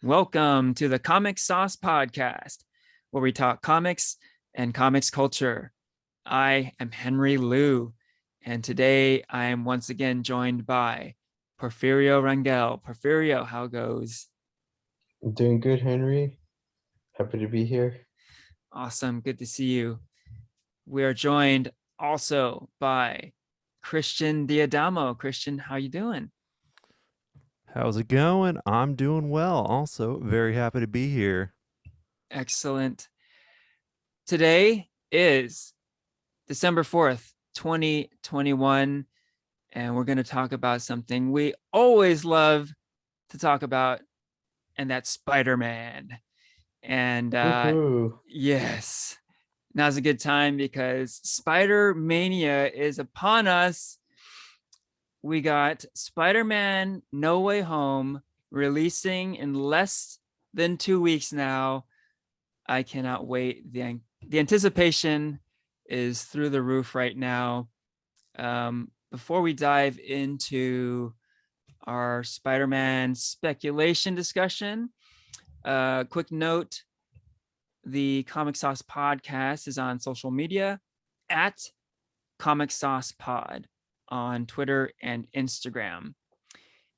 Welcome to the Comic Sauce Podcast, where we talk comics and comics culture. I am Henry Liu, and today I am once again joined by Porfirio Rangel. Porfirio, how goes? I'm doing good, Henry. Happy to be here. Awesome, good to see you. We are joined also by Christian Diadamo. Christian, how you doing? How's it going? I'm doing well. Also, very happy to be here. Excellent. Today is December 4th, 2021, and we're going to talk about something we always love to talk about, and that's Spider-Man. And Woohoo! yes, now's a good time because Spider Mania is upon us. We got Spider-Man No Way Home releasing in less than 2 weeks now. I cannot wait. The anticipation is through the roof right now. Before we dive into our Spider-Man speculation discussion, quick note, the Comic Sauce Podcast is on social media at Comic Sauce Pod on Twitter and Instagram.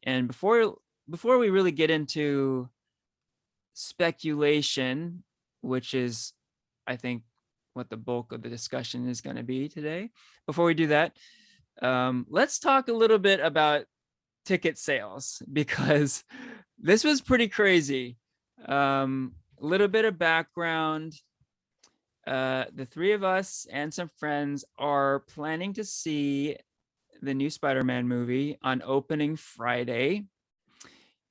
And before we really get into speculation, which is, I think, what the bulk of the discussion is going to be today. Before we do that, let's talk a little bit about ticket sales, because this was pretty crazy. A little bit of background. The three of us and some friends are planning to see the new Spider-Man movie on opening Friday.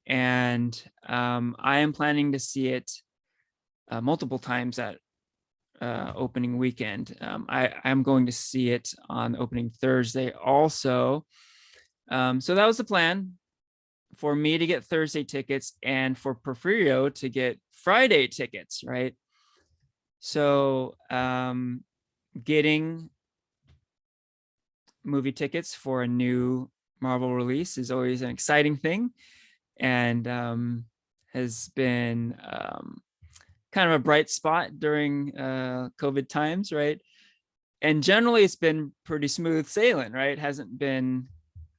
And I am planning to see it multiple times at opening weekend. I'm going to see it on opening Thursday also. So that was the plan, for me to get Thursday tickets and for Porfirio to get Friday tickets, right? So getting movie tickets for a new Marvel release is always an exciting thing, and has been kind of a bright spot during COVID times, right? And generally it's been pretty smooth sailing, right? It hasn't been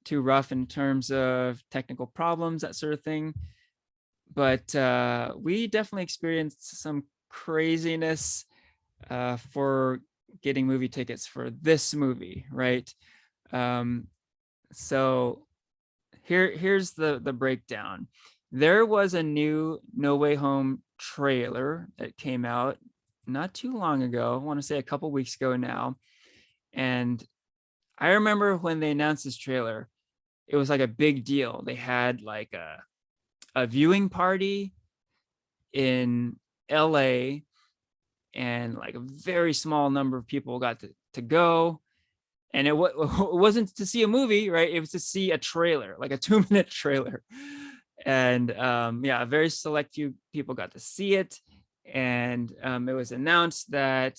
too rough in terms of technical problems, that sort of thing. But we definitely experienced some craziness for getting movie tickets for this movie, right? So here's the breakdown. There was a new No Way Home trailer that came out not too long ago. I want to say a couple weeks ago now. And I remember when they announced this trailer, it was like a big deal. They had like a viewing party in LA, and like a very small number of people got to go. And it wasn't to see a movie, right? It was to see a trailer, like a 2-minute trailer. And yeah, a very select few people got to see it. And it was announced that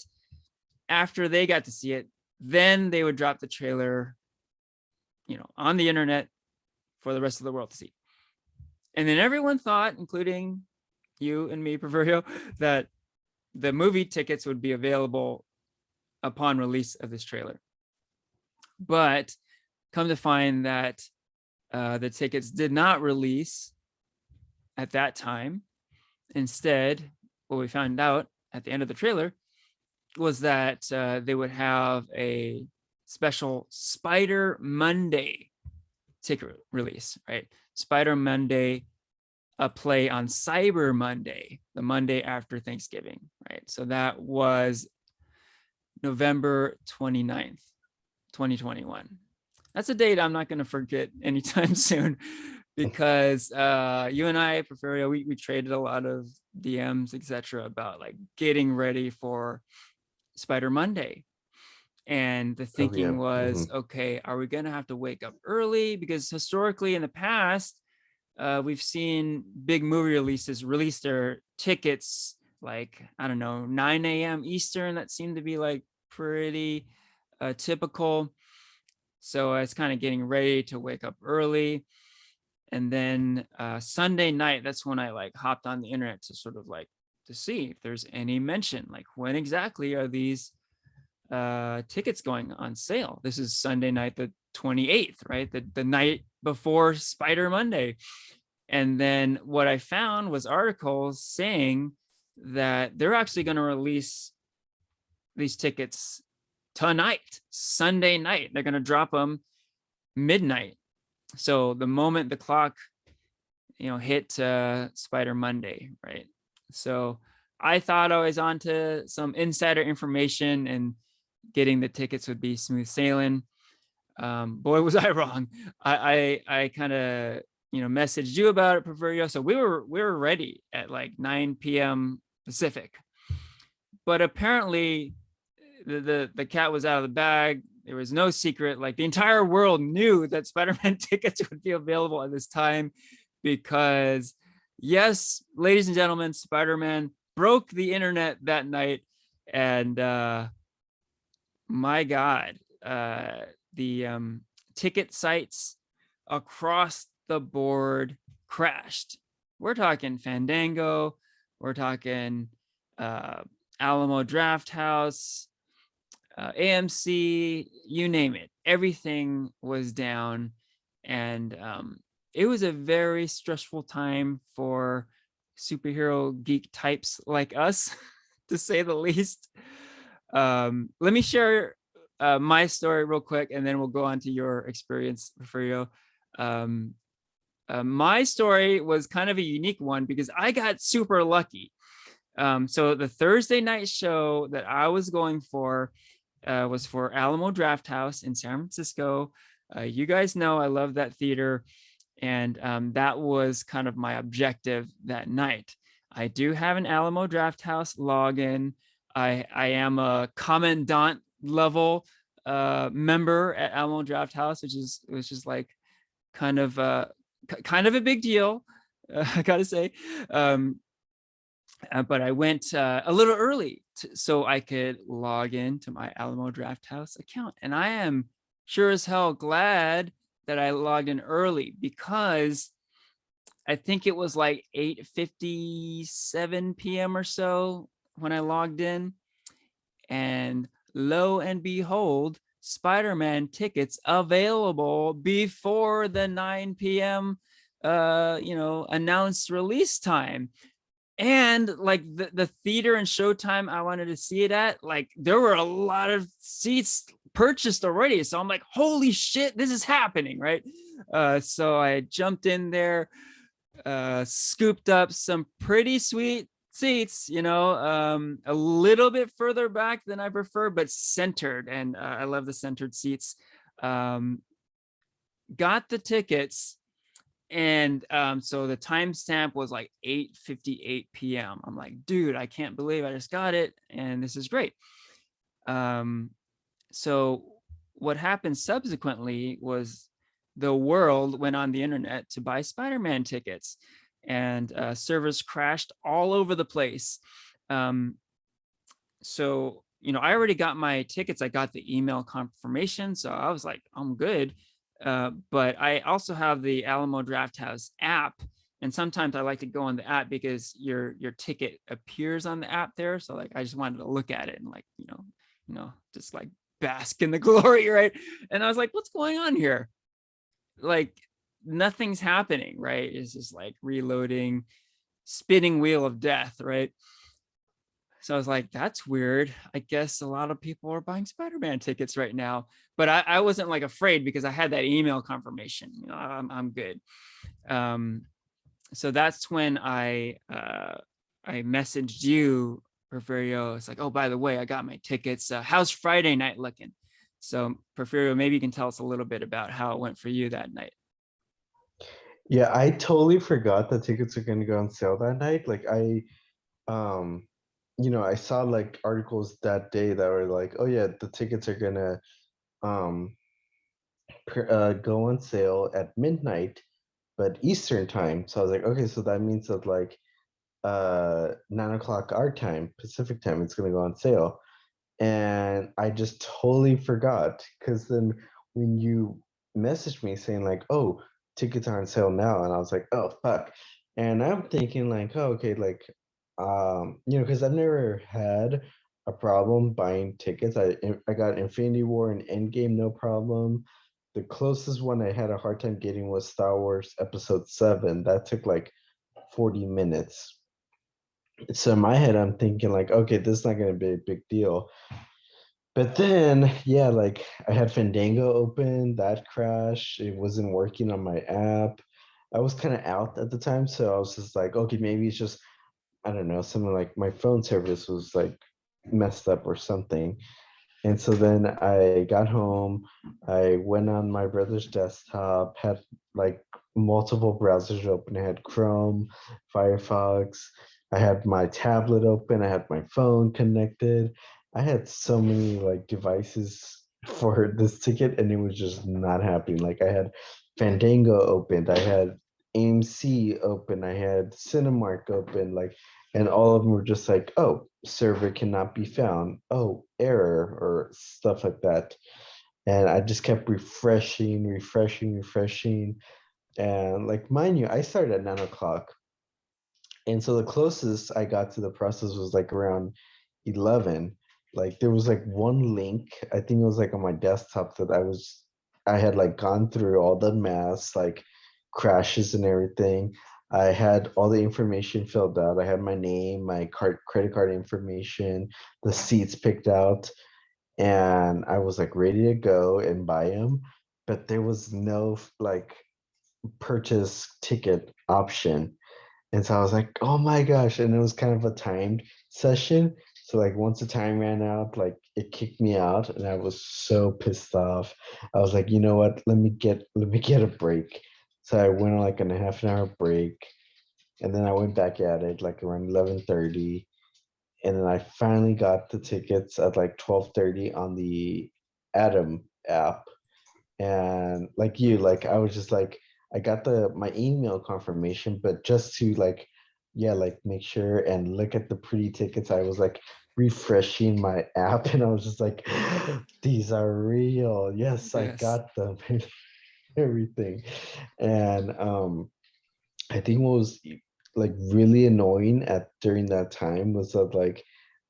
after they got to see it, then they would drop the trailer, on the internet for the rest of the world to see. And then everyone thought, including you and me, Proverio, that the movie tickets would be available upon release of this trailer. But come to find that the tickets did not release at that time. Instead, what we found out at the end of the trailer was that they would have a special Spider Monday ticket release, right? Spider Monday, a play on Cyber Monday, the Monday after Thanksgiving, right? So that was November 29th, 2021. That's a date I'm not going to forget anytime soon, because you and I, Porfirio, we traded a lot of DMs, etc., about like getting ready for Spider Monday. And the thinking was, okay, are we going to have to wake up early? Because historically in the past, we've seen big movie releases release their tickets like, I don't know, 9 a.m. Eastern. That seemed to be like pretty typical. So I was kind of getting ready to wake up early. And then Sunday night, that's when I like hopped on the internet to sort of like to see if there's any mention, like when exactly are these tickets going on sale. This is Sunday night, the 28th, right? The night before Spider Monday. And then what I found was articles saying that they're actually going to release these tickets tonight, Sunday night. They're going to drop them midnight. So the moment the clock, hit Spider Monday, right? So I thought I was onto some insider information and getting the tickets would be smooth sailing. Boy, was I wrong. I kind of messaged you about it, Porfirio. So we were ready at like 9 p.m. Pacific, but apparently the cat was out of the bag. There was no secret. Like the entire world knew that Spider-Man tickets would be available at this time because, yes, ladies and gentlemen, Spider-Man broke the internet that night, and my God, the ticket sites across the board crashed. We're talking Fandango, we're talking Alamo Draft House, AMC, you name it. Everything was down, and it was a very stressful time for superhero geek types like us, to say the least. Let me share my story real quick, and then we'll go on to your experience, Porfirio. My story was kind of a unique one because I got super lucky. So the Thursday night show that I was going for was for Alamo Draft House in San Francisco. You guys know I love that theater, and that was kind of my objective that night. I do have an Alamo Draft House login. I am a commandant level member at Alamo Draft House, which is like kind of a big deal, I gotta say. But I went a little early so I could log into my Alamo Draft House account, and I am sure as hell glad that I logged in early, because I think it was like 8:57 p.m. or so when I logged in, and lo and behold, Spider-Man tickets available before the 9 p.m. Announced release time. And like the theater and showtime I wanted to see it at, like there were a lot of seats purchased already. So I'm like, holy shit, this is happening, right? So I jumped in there, scooped up some pretty sweet seats, a little bit further back than I prefer, but centered. And I love the centered seats. Got the tickets. And so the timestamp was like 8:58 p.m. I'm like, dude, I can't believe I just got it, and this is great. So what happened subsequently was the world went on the internet to buy Spider-Man tickets, and servers crashed all over the place. So I already got my tickets. I got the email confirmation, so I was like, I'm good. But I also have the Alamo Draft House app, and sometimes I like to go on the app because your ticket appears on the app there. So like I just wanted to look at it and like just like bask in the glory, right? And I was like, what's going on here? Like nothing's happening, right? It's just like reloading, spinning wheel of death, right? So I was like, that's weird. I guess a lot of people are buying Spider-Man tickets right now. But I wasn't like afraid because I had that email confirmation. I'm good. So that's when I messaged you, Porfirio. It's like, oh, by the way, I got my tickets. How's Friday night looking? So Porfirio, maybe you can tell us a little bit about how it went for you that night. Yeah, I totally forgot that tickets are going to go on sale that night. Like I saw like articles that day that were like, oh yeah, the tickets are gonna go on sale at midnight, but Eastern time. So I was like, okay, so that means that like 9 o'clock our time, Pacific time, it's gonna go on sale. And I just totally forgot, because then when you messaged me saying like, oh, tickets are on sale now. And I was like, oh fuck. And I'm thinking like, oh, okay, like because I've never had a problem buying tickets. I got Infinity War and Endgame, no problem. The closest one I had a hard time getting was Star Wars Episode 7. That took like 40 minutes. So in my head, I'm thinking like, okay, this is not gonna be a big deal. But then, yeah, like I had Fandango open, that crashed. It wasn't working on my app. I was kind of out at the time, so I was just like, okay, maybe it's just, I don't know, something like my phone service was like messed up or something. And so then I got home, I went on my brother's desktop, had like multiple browsers open. I had Chrome, Firefox, I had my tablet open, I had my phone connected. I had so many like devices for this ticket and it was just not happening. Like I had Fandango opened, I had AMC open, I had Cinemark open, like, and all of them were just like, oh, server cannot be found, oh, error, or stuff like that. And I just kept refreshing. And like, mind you, I started at 9 o'clock. And so the closest I got to the process was like around 11. Like there was like one link, I think it was like on my desktop that I had like gone through all the mass, like crashes and everything. I had all the information filled out. I had my name, my credit card information, the seats picked out, and I was like ready to go and buy them. But there was no like purchase ticket option. And so I was like, oh my gosh. And it was kind of a timed session. So like once the time ran out, like it kicked me out and I was so pissed off. I was like, you know what? Let me get a break. So I went on like a half an hour break and then I went back at it like around 11:30. And then I finally got the tickets at like 12:30 on the Atom app. And like you, like I was just like, I got my email confirmation, but just to like, yeah, like make sure and look at the pretty tickets, I was like refreshing my app and I was just like, these are real, yes, I Yes. got them and everything. And I think what was like really annoying at during that time was that like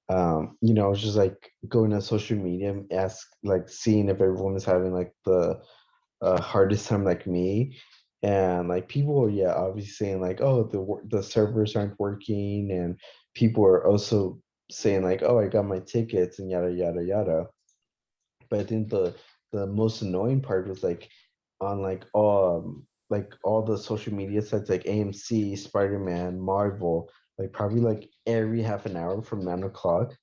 I was just like going on social media and like seeing if everyone is having like the hardest time like me. And like people were, yeah, obviously saying like, oh, the servers aren't working, and people are also saying like, oh, I got my tickets and yada yada yada. But I think the most annoying part was like all the social media sites like AMC, Spider-Man, Marvel, like probably like every half an hour from 9 o'clock,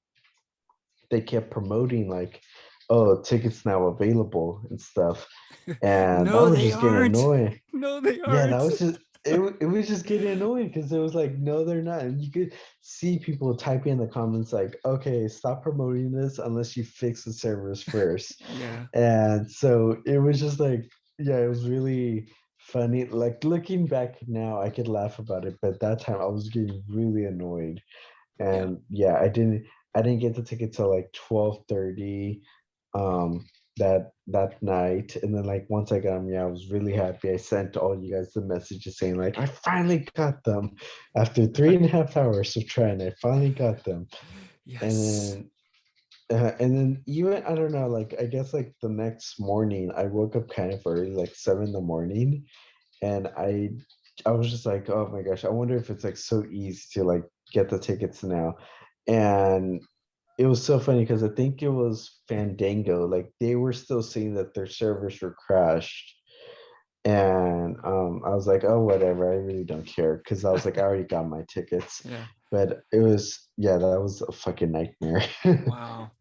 they kept promoting like, oh, tickets now available and stuff. And that No, was they just getting aren't. annoying. No, they Yeah, that aren't. was just it was just getting annoying because it was like, no, they're not. And you could see people typing in the comments like, okay, stop promoting this unless you fix the servers first. Yeah. And so it was just like, yeah, it was really funny. Like looking back now, I could laugh about it, but at that time I was getting really annoyed. Yeah. And yeah, I didn't get the ticket till like 12:30 um that night. And then like once I got them, yeah, I was really happy. I sent all you guys the messages saying like, I finally got them after 3.5 hours of trying. I finally got them. Yes. And then even I don't know, like I guess like the next morning I woke up kind of early, like 7 in the morning, and I was just like, oh my gosh, I wonder if it's like so easy to like get the tickets now. And it was so funny because I think it was Fandango, like they were still saying that their servers were crashed. And I was like, oh whatever, I really don't care because I was like, I already got my tickets. Yeah. But it was, yeah, that was a fucking nightmare. Wow.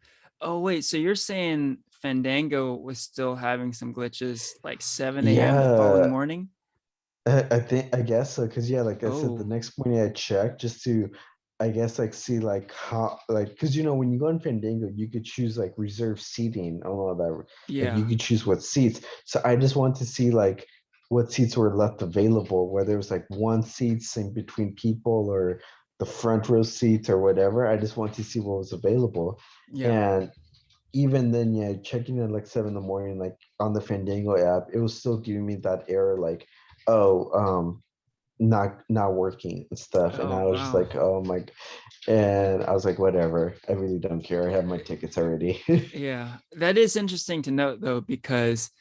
Oh, wait. So you're saying Fandango was still having some glitches like 7 a.m. the following Yeah, morning? I think I guess so because yeah, like I said, the Oh, next morning I checked just to, I guess like see like how like because when you go on Fandango, you could choose like reserve seating and all of that. Like you yeah. could choose what seats. So I just want to see like what seats were left available, whether it was like one seats in between people or the front row seats or whatever. I just want to see what was available. Yeah. And even then, yeah, checking at like 7 in the morning, like on the Fandango app, it was still giving me that error, like, not working and stuff, and Oh, I was just wow. like, oh my, and I was like, whatever, I really don't care, I have my tickets already. Yeah, that is interesting to note though, because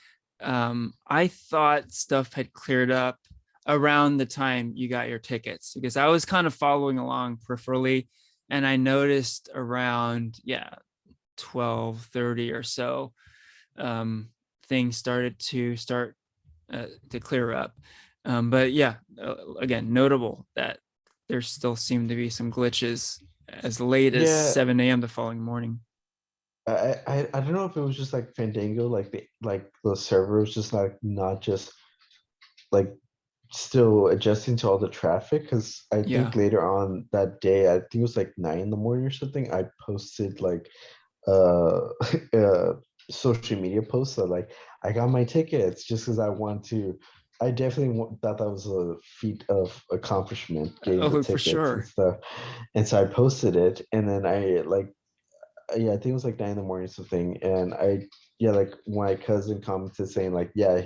I thought stuff had cleared up around the time you got your tickets, because I was kind of following along peripherally, and I noticed around 12:30 or so, things started to clear up. But yeah, again, notable that there still seemed to be some glitches as late as Yeah, 7 a.m. the following morning. I don't know if it was just like Fandango, like the server was just not just like still adjusting to all the traffic, because I Yeah. think later on that day, I think it was like 9 in the morning or something, I posted like uh, uh social media posts that like I got my tickets, just because I definitely thought that was a feat of accomplishment, getting the Oh, for tickets and sure. stuff. And so I posted it, and then I like, yeah, I think it was like 9 in the morning or something. And yeah, like my cousin commented saying like, yeah,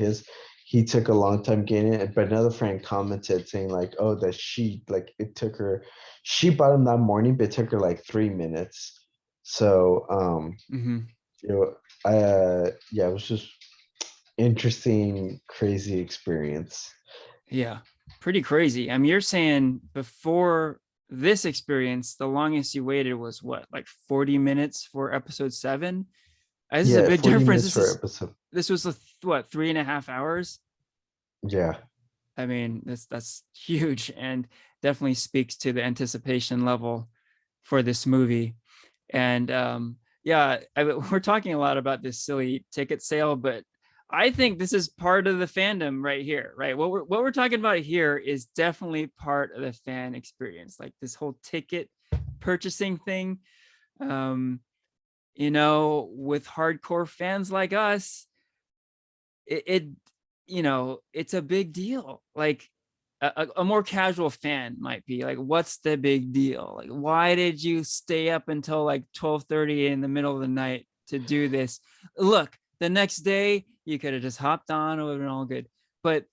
he took a long time getting it. But another friend commented saying like, oh, that she bought him that morning, but it took her like 3 minutes. So, Hmm. you know, yeah, it was just interesting, crazy experience. Yeah, pretty crazy. I mean, you're saying before this experience, the longest you waited was what, like 40 minutes for episode 7? This is a Yeah, big 40 difference. minutes for episode. This was what, 3.5 hours? Yeah. I mean, that's huge, and definitely speaks to the anticipation level for this movie. And yeah, we're talking a lot about this silly ticket sale, but I think this is part of the fandom right here, right? What we're talking about here is definitely part of the fan experience, like this whole ticket purchasing thing. Um, with hardcore fans like us, it it's a big deal. Like a more casual fan might be like, what's the big deal? Like, why did you stay up until like 12:30 in the middle of the night to do this? Look, the next day you could have just hopped on, it would have been all good. But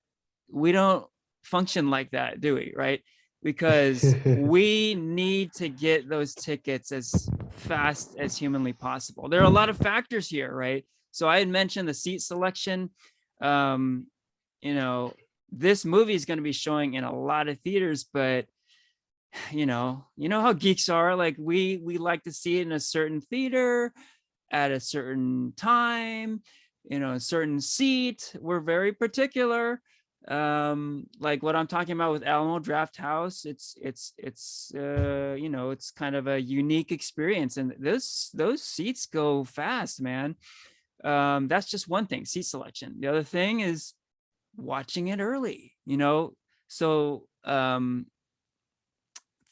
we don't function like that, do we? Right? Because we need to get those tickets as fast as humanly possible. There are a lot of factors here, right? So I had mentioned the seat selection. um you know this movie is going to be showing in a lot of theaters, but how geeks are. Like, we like to see it in a certain theater at a certain time, a certain seat. We're very particular. Like what I'm talking about with Alamo Draft House, it's kind of a unique experience, and those seats go fast, man. That's just one thing, seat selection. The other thing is watching it early, so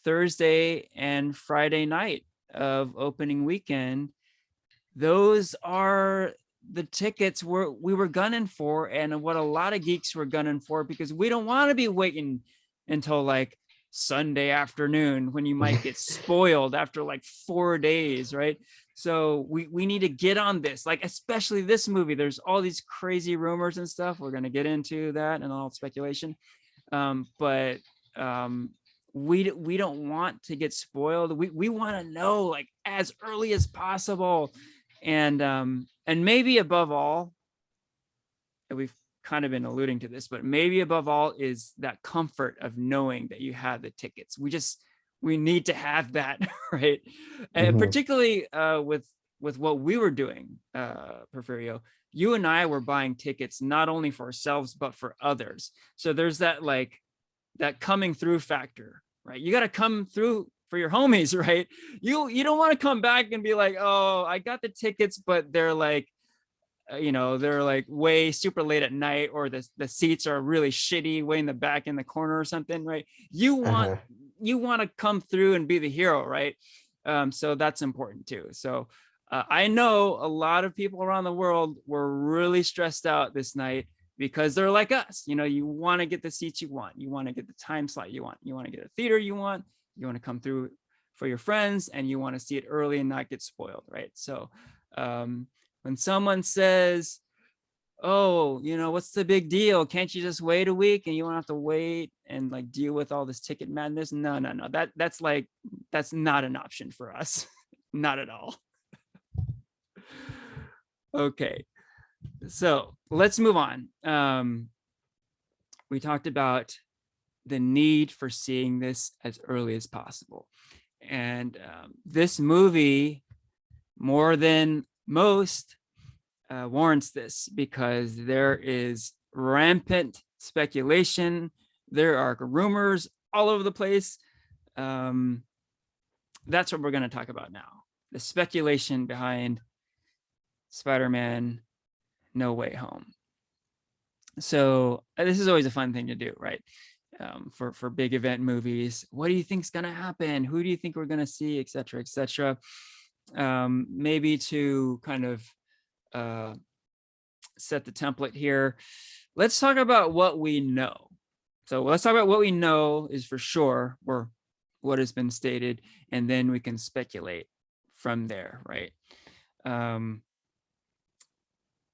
Thursday and Friday night of opening weekend, those are the tickets we were gunning for, and what a lot of geeks were gunning for, because we don't want to be waiting until like Sunday afternoon when you might get spoiled after like 4 days, right? So we need to get on this, like especially this movie. There's all these crazy rumors and stuff. We're going to get into that and all speculation. But we don't want to get spoiled. We want to know like as early as possible. And maybe above all, and we've kind of been alluding to this, but maybe above all is that comfort of knowing that you have the tickets. We need to have that, right? And Mhm. particularly with what we were doing, Porfirio, you and I were buying tickets not only for ourselves but for others. So there's that coming through factor, right? You got to come through for your homies, right? You don't want to come back and be like, oh, I got the tickets, but they're like, they're like way super late at night, or the seats are really shitty, way in the back in the corner or something, right? You want Uh-huh. you want to come through and be the hero, right? So that's important too. So I know a lot of people around the world were really stressed out this night, because they're like us. You want to get the seats you want, you want to get the time slot you want to get a theater you want to come through for your friends, and you want to see it early and not get spoiled, right? So when someone says oh, what's the big deal? Can't you just wait a week and you won't have to wait and like deal with all this ticket madness? No. That's not an option for us. Not at all. Okay. So let's move on. We talked about the need for seeing this as early as possible. And this movie, more than most, warrants this because there is rampant speculation. There are rumors all over the place. That's what we're going to talk about now. The speculation behind Spider-Man No Way Home. So this is always a fun thing to do, right? For big event movies. What do you think's going to happen? Who do you think we're going to see, et cetera, et cetera? Maybe to kind of set the template here, let's talk about what we know. So let's talk about what we know is for sure, or what has been stated, and then we can speculate from there, right?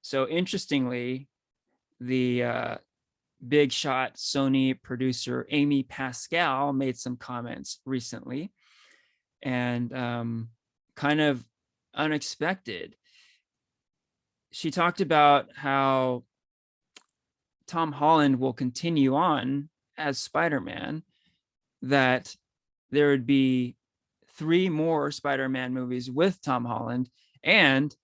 So interestingly, the big shot Sony producer Amy Pascal made some comments recently, and kind of unexpected. She talked about how Tom Holland will continue on as Spider-Man, that there would be 3 more Spider-Man movies with Tom Holland, and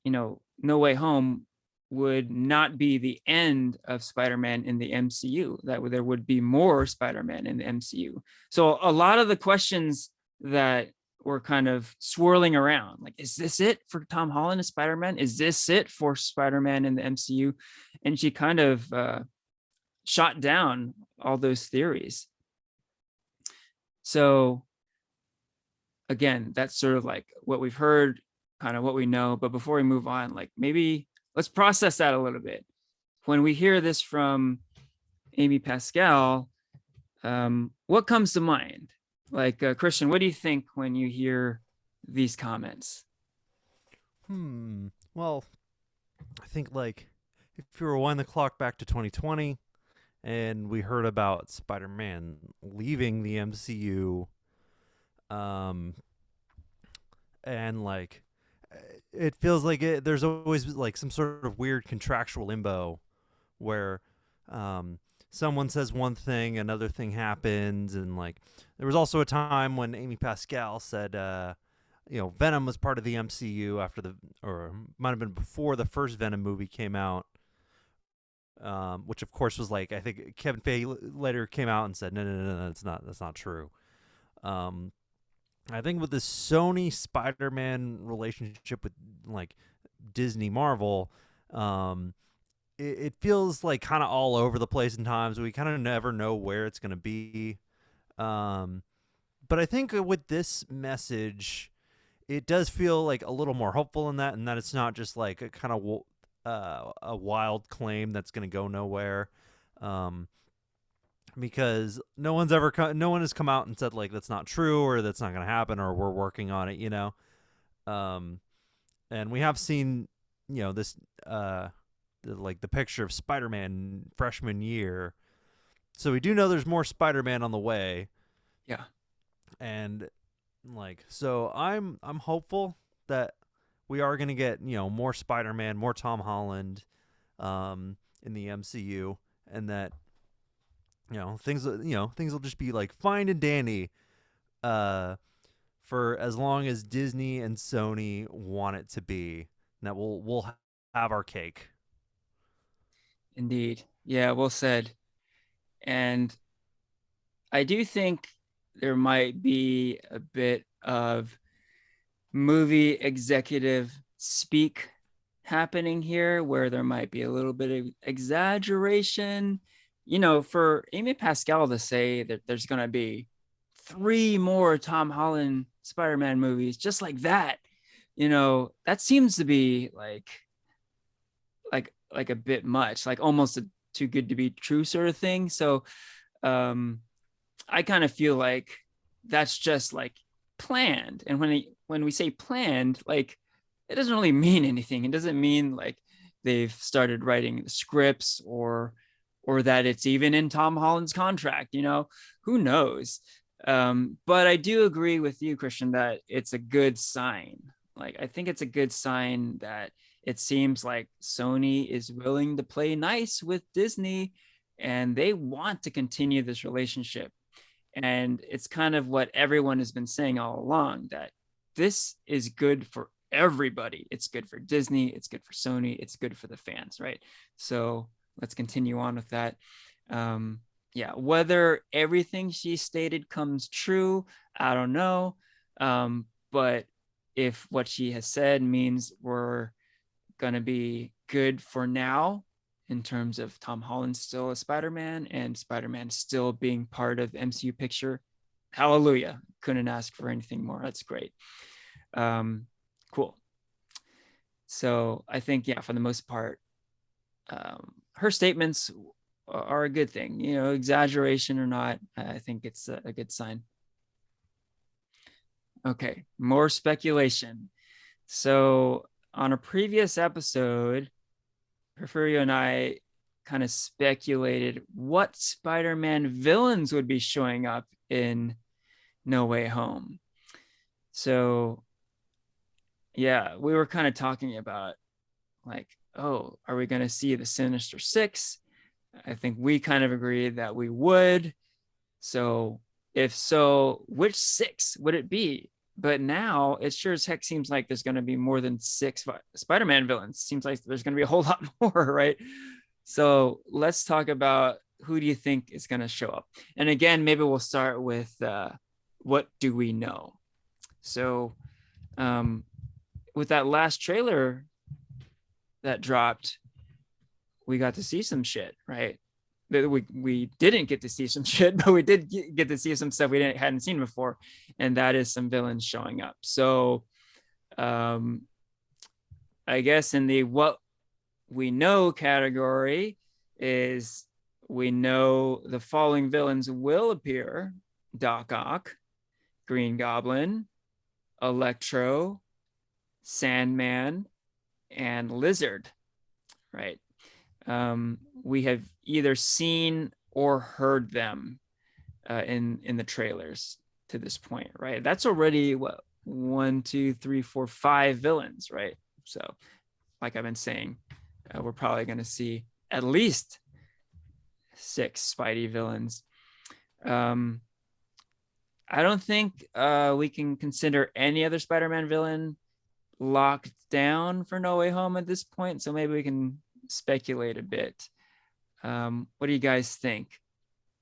No Way Home would not be the end of Spider-Man in the MCU, that there would be more Spider-Man in the MCU. So a lot of the questions that were kind of swirling around, like, is this it for Tom Holland as Spider-Man? Is this it for Spider-Man in the MCU? And she kind of shot down all those theories. So again, that's sort of like what we've heard, kind of what we know. But before we move on, like, maybe let's process that a little bit. When we hear this from Amy Pascal, what comes to mind? Like, Christian, what do you think when you hear these comments? Well, I think, like, if you rewind the clock back to 2020 and we heard about Spider-Man leaving the MCU, and like, it feels like there's always like some sort of weird contractual limbo where someone says one thing, another thing happens, and like there was also a time when Amy Pascal said Venom was part of the MCU after or might have been before the first Venom movie came out, which of course was like, I think Kevin Feige later came out and said no, that's not true. I think with the Sony Spider-Man relationship with like Disney Marvel, it feels like kind of all over the place in times. We kind of never know where it's going to be. But I think with this message, it does feel like a little more hopeful in that, and that it's not just like a kind of a wild claim that's going to go nowhere. Because no one has come out and said like that's not true or that's not going to happen or we're working on it, and we have seen this like the picture of Spider-Man freshman year, so we do know there's more Spider-Man on the way. Yeah. And like, so I'm hopeful that we are going to get more Spider-Man, more Tom Holland in the MCU, and that things will just be like fine and dandy for as long as Disney and Sony want it to be, and that we'll have our cake. Indeed. Yeah, well said. And I do think there might be a bit of movie executive speak happening here, where there might be a little bit of exaggeration. For Amy Pascal to say that there's going to be 3 more Tom Holland Spider-Man movies just like that, that seems to be like a bit much, like almost a too good to be true sort of thing. So I kind of feel like that's just like planned. And when we say planned, like it doesn't really mean anything. It doesn't mean like they've started writing the scripts or that it's even in Tom Holland's contract. Who knows? But I do agree with you, Christian, that it's a good sign. Like, I think it's a good sign that it seems like Sony is willing to play nice with Disney and they want to continue this relationship. And it's kind of what everyone has been saying all along, that this is good for everybody. It's good for Disney. It's good for Sony. It's good for the fans, right? So let's continue on with that. Yeah, whether everything she stated comes true, I don't know. But if what she has said means we're going to be good for now in terms of Tom Holland still a Spider-Man and Spider-Man still being part of the MCU picture, hallelujah. Couldn't ask for anything more. That's great. Cool. So I think, yeah, for the most part, her statements are a good thing. Exaggeration or not, I think it's a good sign. Okay, more speculation. So on a previous episode, Porfirio and I kind of speculated what Spider-Man villains would be showing up in No Way Home. So yeah, we were kind of talking about like, oh, are we going to see the Sinister Six? I think we kind of agreed that we would. So if so, which six would it be? But now it sure as heck seems like there's going to be more than 6 Spider-Man villains. Seems like there's going to be a whole lot more, right? So let's talk about who do you think is going to show up? And again, maybe we'll start with what do we know? So with that last trailer that dropped, we got to see some shit, right? We didn't get to see some shit, but we did get to see some stuff we hadn't seen before, and that is some villains showing up. So I guess in the what we know category is we know the following villains will appear: Doc Ock, Green Goblin, Electro, Sandman, and Lizard, right? We have either seen or heard them in the trailers to this point, right? That's already what 1, 2, 3, 4, 5 villains, right? So, like I've been saying, we're probably going to see at least 6 Spidey villains. I don't think we can consider any other Spider-Man villain locked down for No Way Home at this point, so maybe we can speculate a bit. What do you guys think?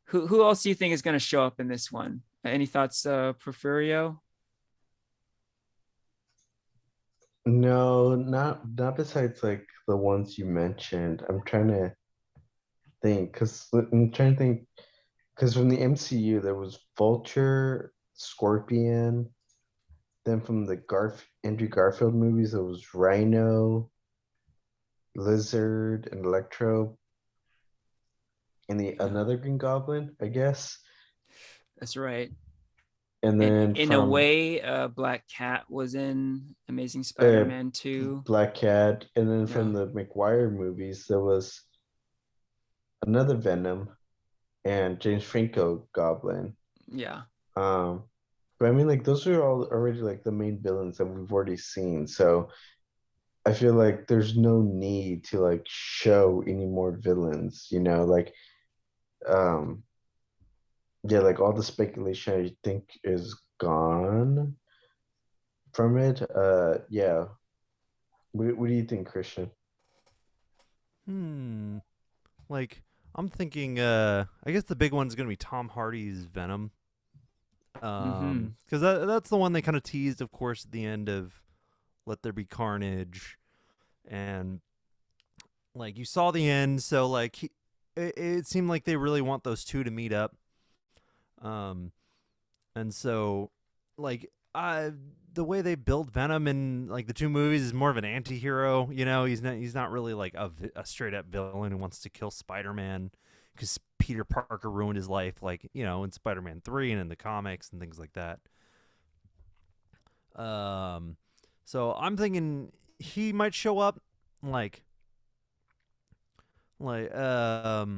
Who else do you think is going to show up in this one? Any thoughts, Porfirio? No, not besides like the ones you mentioned. I'm trying to think because from the MCU there was Vulture, Scorpion. Then from the Andrew Garfield movies, there was Rhino, Lizard, and Electro, and another Green Goblin, I guess. That's right. And then in a way, Black Cat was in Amazing Spider-Man 2. Black Cat, and then Yeah. from the McGuire movies, there was another Venom and James Franco Goblin. Yeah. But I mean, like those are all already like the main villains that we've already seen. So I feel like there's no need to like show any more villains, like yeah, like all the speculation I think is gone from it. Yeah. What do you think, Christian? Like, I'm thinking, I guess the big one's gonna be Tom Hardy's Venom. Because that's the one they kind of teased, of course, at the end of Let There Be Carnage, and like you saw the end, so like it seemed like they really want those two to meet up. And so like the way they build Venom in like the 2 movies is more of an anti-hero. He's not really like a straight up villain who wants to kill Spider-Man because Peter Parker ruined his life, like in Spider-Man 3 and in the comics and things like that. So I'm thinking he might show up like like as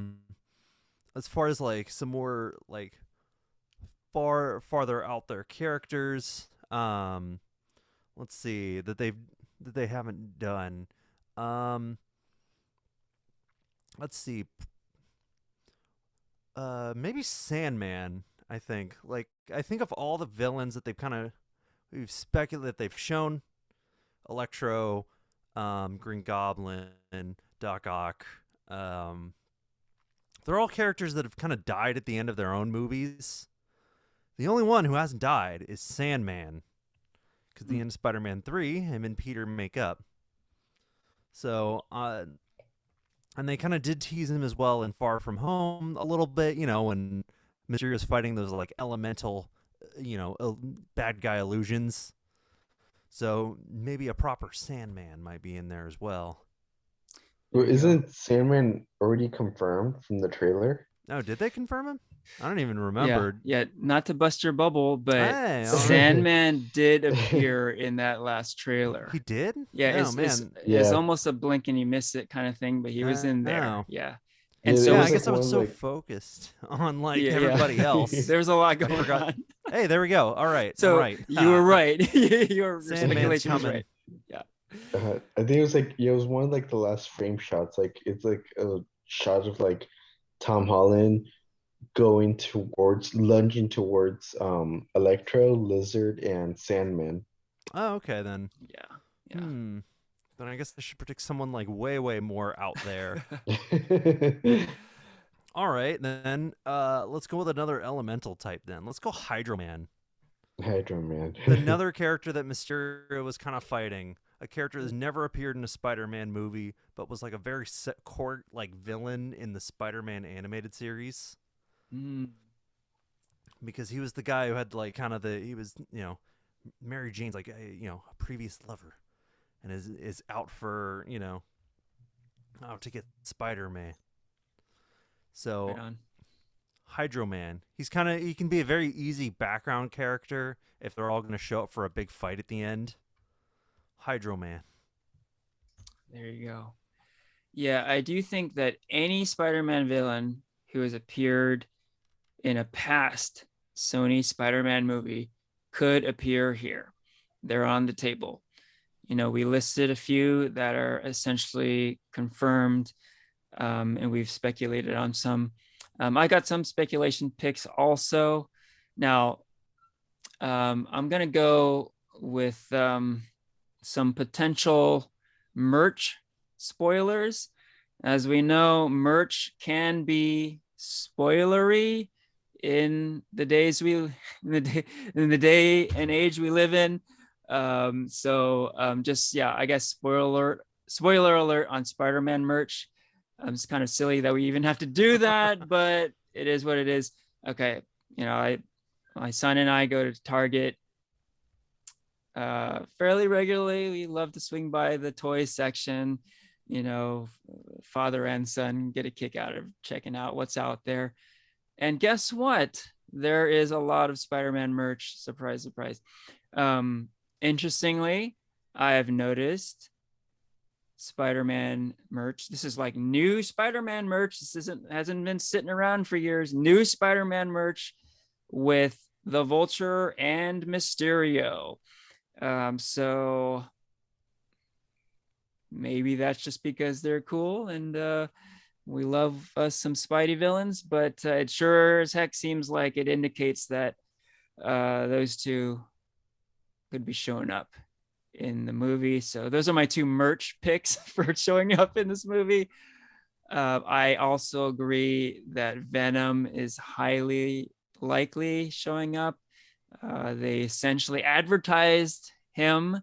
far as like some more like farther out there characters. Let's see that they haven't done. Um, let's see. Maybe Sandman. I think. Like I think of all the villains that we've speculated that they've shown. Electro, Green Goblin, Doc Ock. Um, they're all characters that have kind of died at the end of their own movies. The only one who hasn't died is Sandman, because the end of Spider-Man 3, him and Peter make up. So, and they kind of did tease him as well in Far From Home a little bit, when Mysterio's fighting those like elemental, bad guy illusions. So maybe a proper Sandman might be in there as well. Well, isn't Sandman already confirmed from the trailer? Oh, did they confirm him? I don't even remember. Yeah, not to bust your bubble, but Hey, Sandman did appear in that last trailer. He did? Yeah, oh, man. it's almost a blink and you miss it kind of thing, but he was in there. Oh. Yeah. Yeah, And so I guess I was so focused on everybody else. There's a lot going on. Hey, there we go. All right. So all right. you were right. Your Sandman's speculation was coming. right. Yeah. I think it was it was one of like the last frame shots. Like it's like a shot of like Tom Holland lunging towards Electro, Lizard, and Sandman. Oh, okay then. Yeah. Then I guess I should predict someone like way, way more out there. All right, then. Let's go with another elemental type then. Let's go Hydro Man. Hydro Man. Another character that Mysterio was kind of fighting. A character that's never appeared in a Spider-Man movie, but was like a very core like villain in the Spider-Man animated series. Because he was the guy who had like he was Mary Jane's like a previous lover, and is out for out to get Spider-Man. So Right on. Hydro Man, he can be a very easy background character if they're all going to show up for a big fight at the end. Hydro Man. There you go. Yeah, I do think that any Spider-Man villain who has appeared in a past Sony Spider-Man movie could appear here. They're on the table. We listed a few that are essentially confirmed, and we've speculated on some. I got some speculation picks also. Now, I'm going to go with some potential merch spoilers. As we know, merch can be spoilery in the in the day and age we live in. I guess spoiler alert on Spider-Man merch. It's kind of silly that we even have to do that, but it is what it is. Okay, my son and I go to Target fairly regularly. We love to swing by the toy section. Father and son get a kick out of checking out what's out there. And guess what? There is a lot of Spider-Man merch. Surprise, surprise. Interestingly, I have noticed Spider-Man merch. This is like new Spider-Man merch. This hasn't been sitting around for years. New Spider-Man merch with the Vulture and Mysterio. So maybe that's just because they're cool and we love us some Spidey villains, but it sure as heck seems like it indicates that those two could be showing up in the movie. So those are my two merch picks for showing up in this movie. I also agree that Venom is highly likely showing up. They essentially advertised him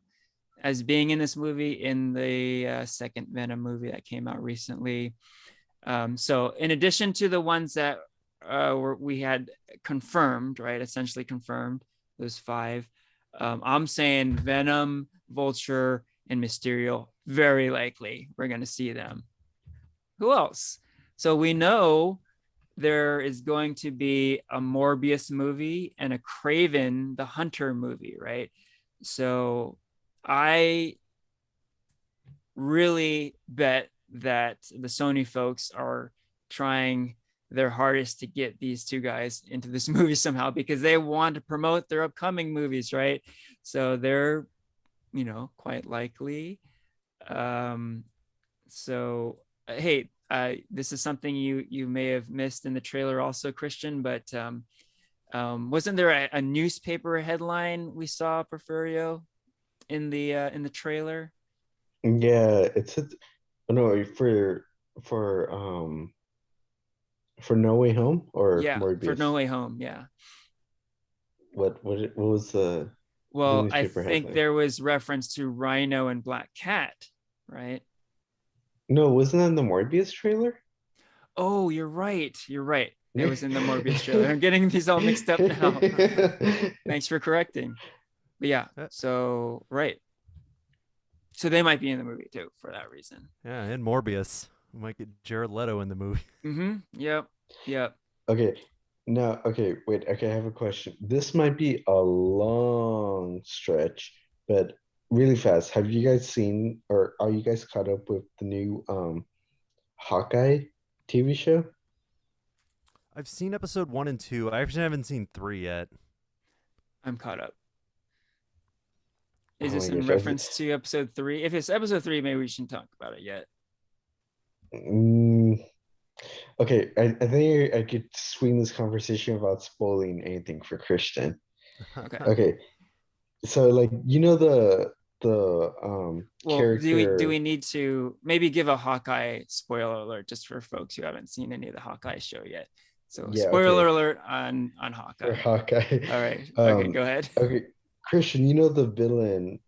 as being in this movie in the second Venom movie that came out recently. So in addition to the ones that we had confirmed, right, essentially confirmed, those 5, I'm saying Venom, Vulture, and Mysterio, very likely we're going to see them. Who else? So we know there is going to be a Morbius movie and a Kraven the Hunter movie, right? So I really bet that the Sony folks are trying their hardest to get these two guys into this movie somehow, because they want to promote their upcoming movies, right? So they're, quite likely. Um, so hey, this is something you may have missed in the trailer also, Christian, but wasn't there a newspaper headline we saw, Porfirio, in the trailer? Yeah, it's a no for for No Way Home or Yeah, for No Morbius. Way Home. Yeah. What was the Well, I newspaper think headline? there was reference to Rhino and Black Cat, right? No, wasn't that in the Morbius trailer? Oh, you're right. You're right. It was in the Morbius trailer. I'm getting these all mixed up now. Thanks for correcting. But yeah, so right. So they might be in the movie too for that reason. Yeah, and Morbius. We might get Jared Leto in the movie. Mm-hmm. Yep. Yep. Okay. No, okay, wait, okay, I have a question. This might be a long stretch, but really fast. Have you guys seen or are you guys caught up with the new Hawkeye TV show? I've seen episode 1 and 2. I actually haven't seen 3 yet. I'm caught up. Is Oh my this in gosh, reference to episode 3? If it's episode 3, maybe we shouldn't talk about it yet. mm, okay, I think I could swing this conversation without spoiling anything for Christian. Okay. Okay, so like the Well, do we character. need to maybe give a Hawkeye spoiler alert just for folks who haven't seen any of the Hawkeye show yet? So Yeah, spoiler okay, alert on for Hawkeye. Hawkeye. All right. Okay, go ahead. Okay, Christian, you know the villain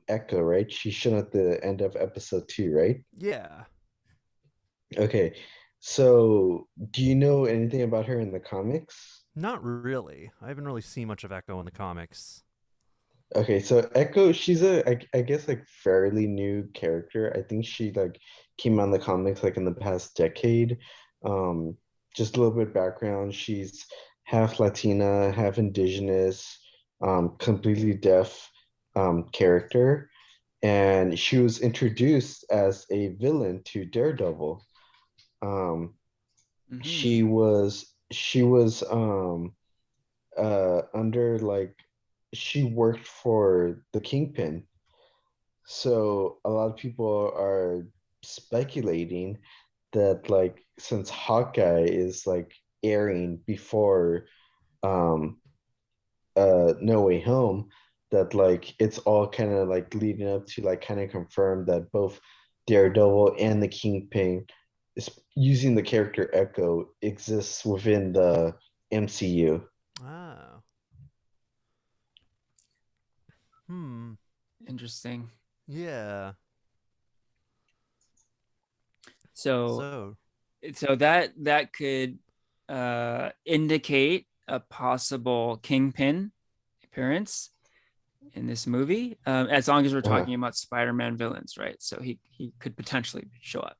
Echo, right? She's shown at the end of episode 2, right? Yeah. Okay, so do you know anything about her in the comics? Not really. I haven't really seen much of Echo in the comics. Okay, so Echo, she's I guess like fairly new character. I think she like came on the comics like in the past decade. Um, just a little bit background. She's half Latina, half indigenous, completely deaf character. And she was introduced as a villain to Daredevil. Um, Mm-hmm. she was under like she worked for the Kingpin. So a lot of people are speculating that like since Hawkeye is like airing before um No Way Home, that like it's all kind of like leading up to like kind of confirm that both Daredevil and the Kingpin is using the character Echo exists within the MCU. Ah. Hmm. Interesting. Yeah. So So, that could indicate a possible Kingpin appearance in this movie, as long as we're Uh, talking about Spider-Man villains, right? So he could potentially show up.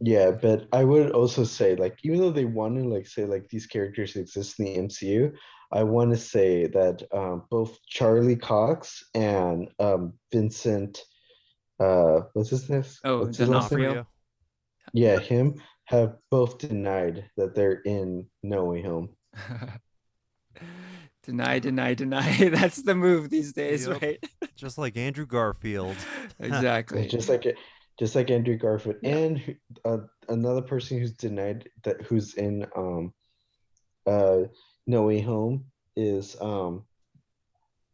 yeah, but I would also say like even though they want to like say like these characters exist in the MCU, I want to say that both Charlie Cox and Vincent Oh, what's his last name? D'Onofrio. D'Onofrio. Yeah, him have both denied that they're in No Way Home. Deny, deny, deny. That's the move these days, Yep. right? Just like Andrew Garfield. Exactly. Just like Andrew Garfield Yeah. and another person who's denied that who's in uh No Way Home is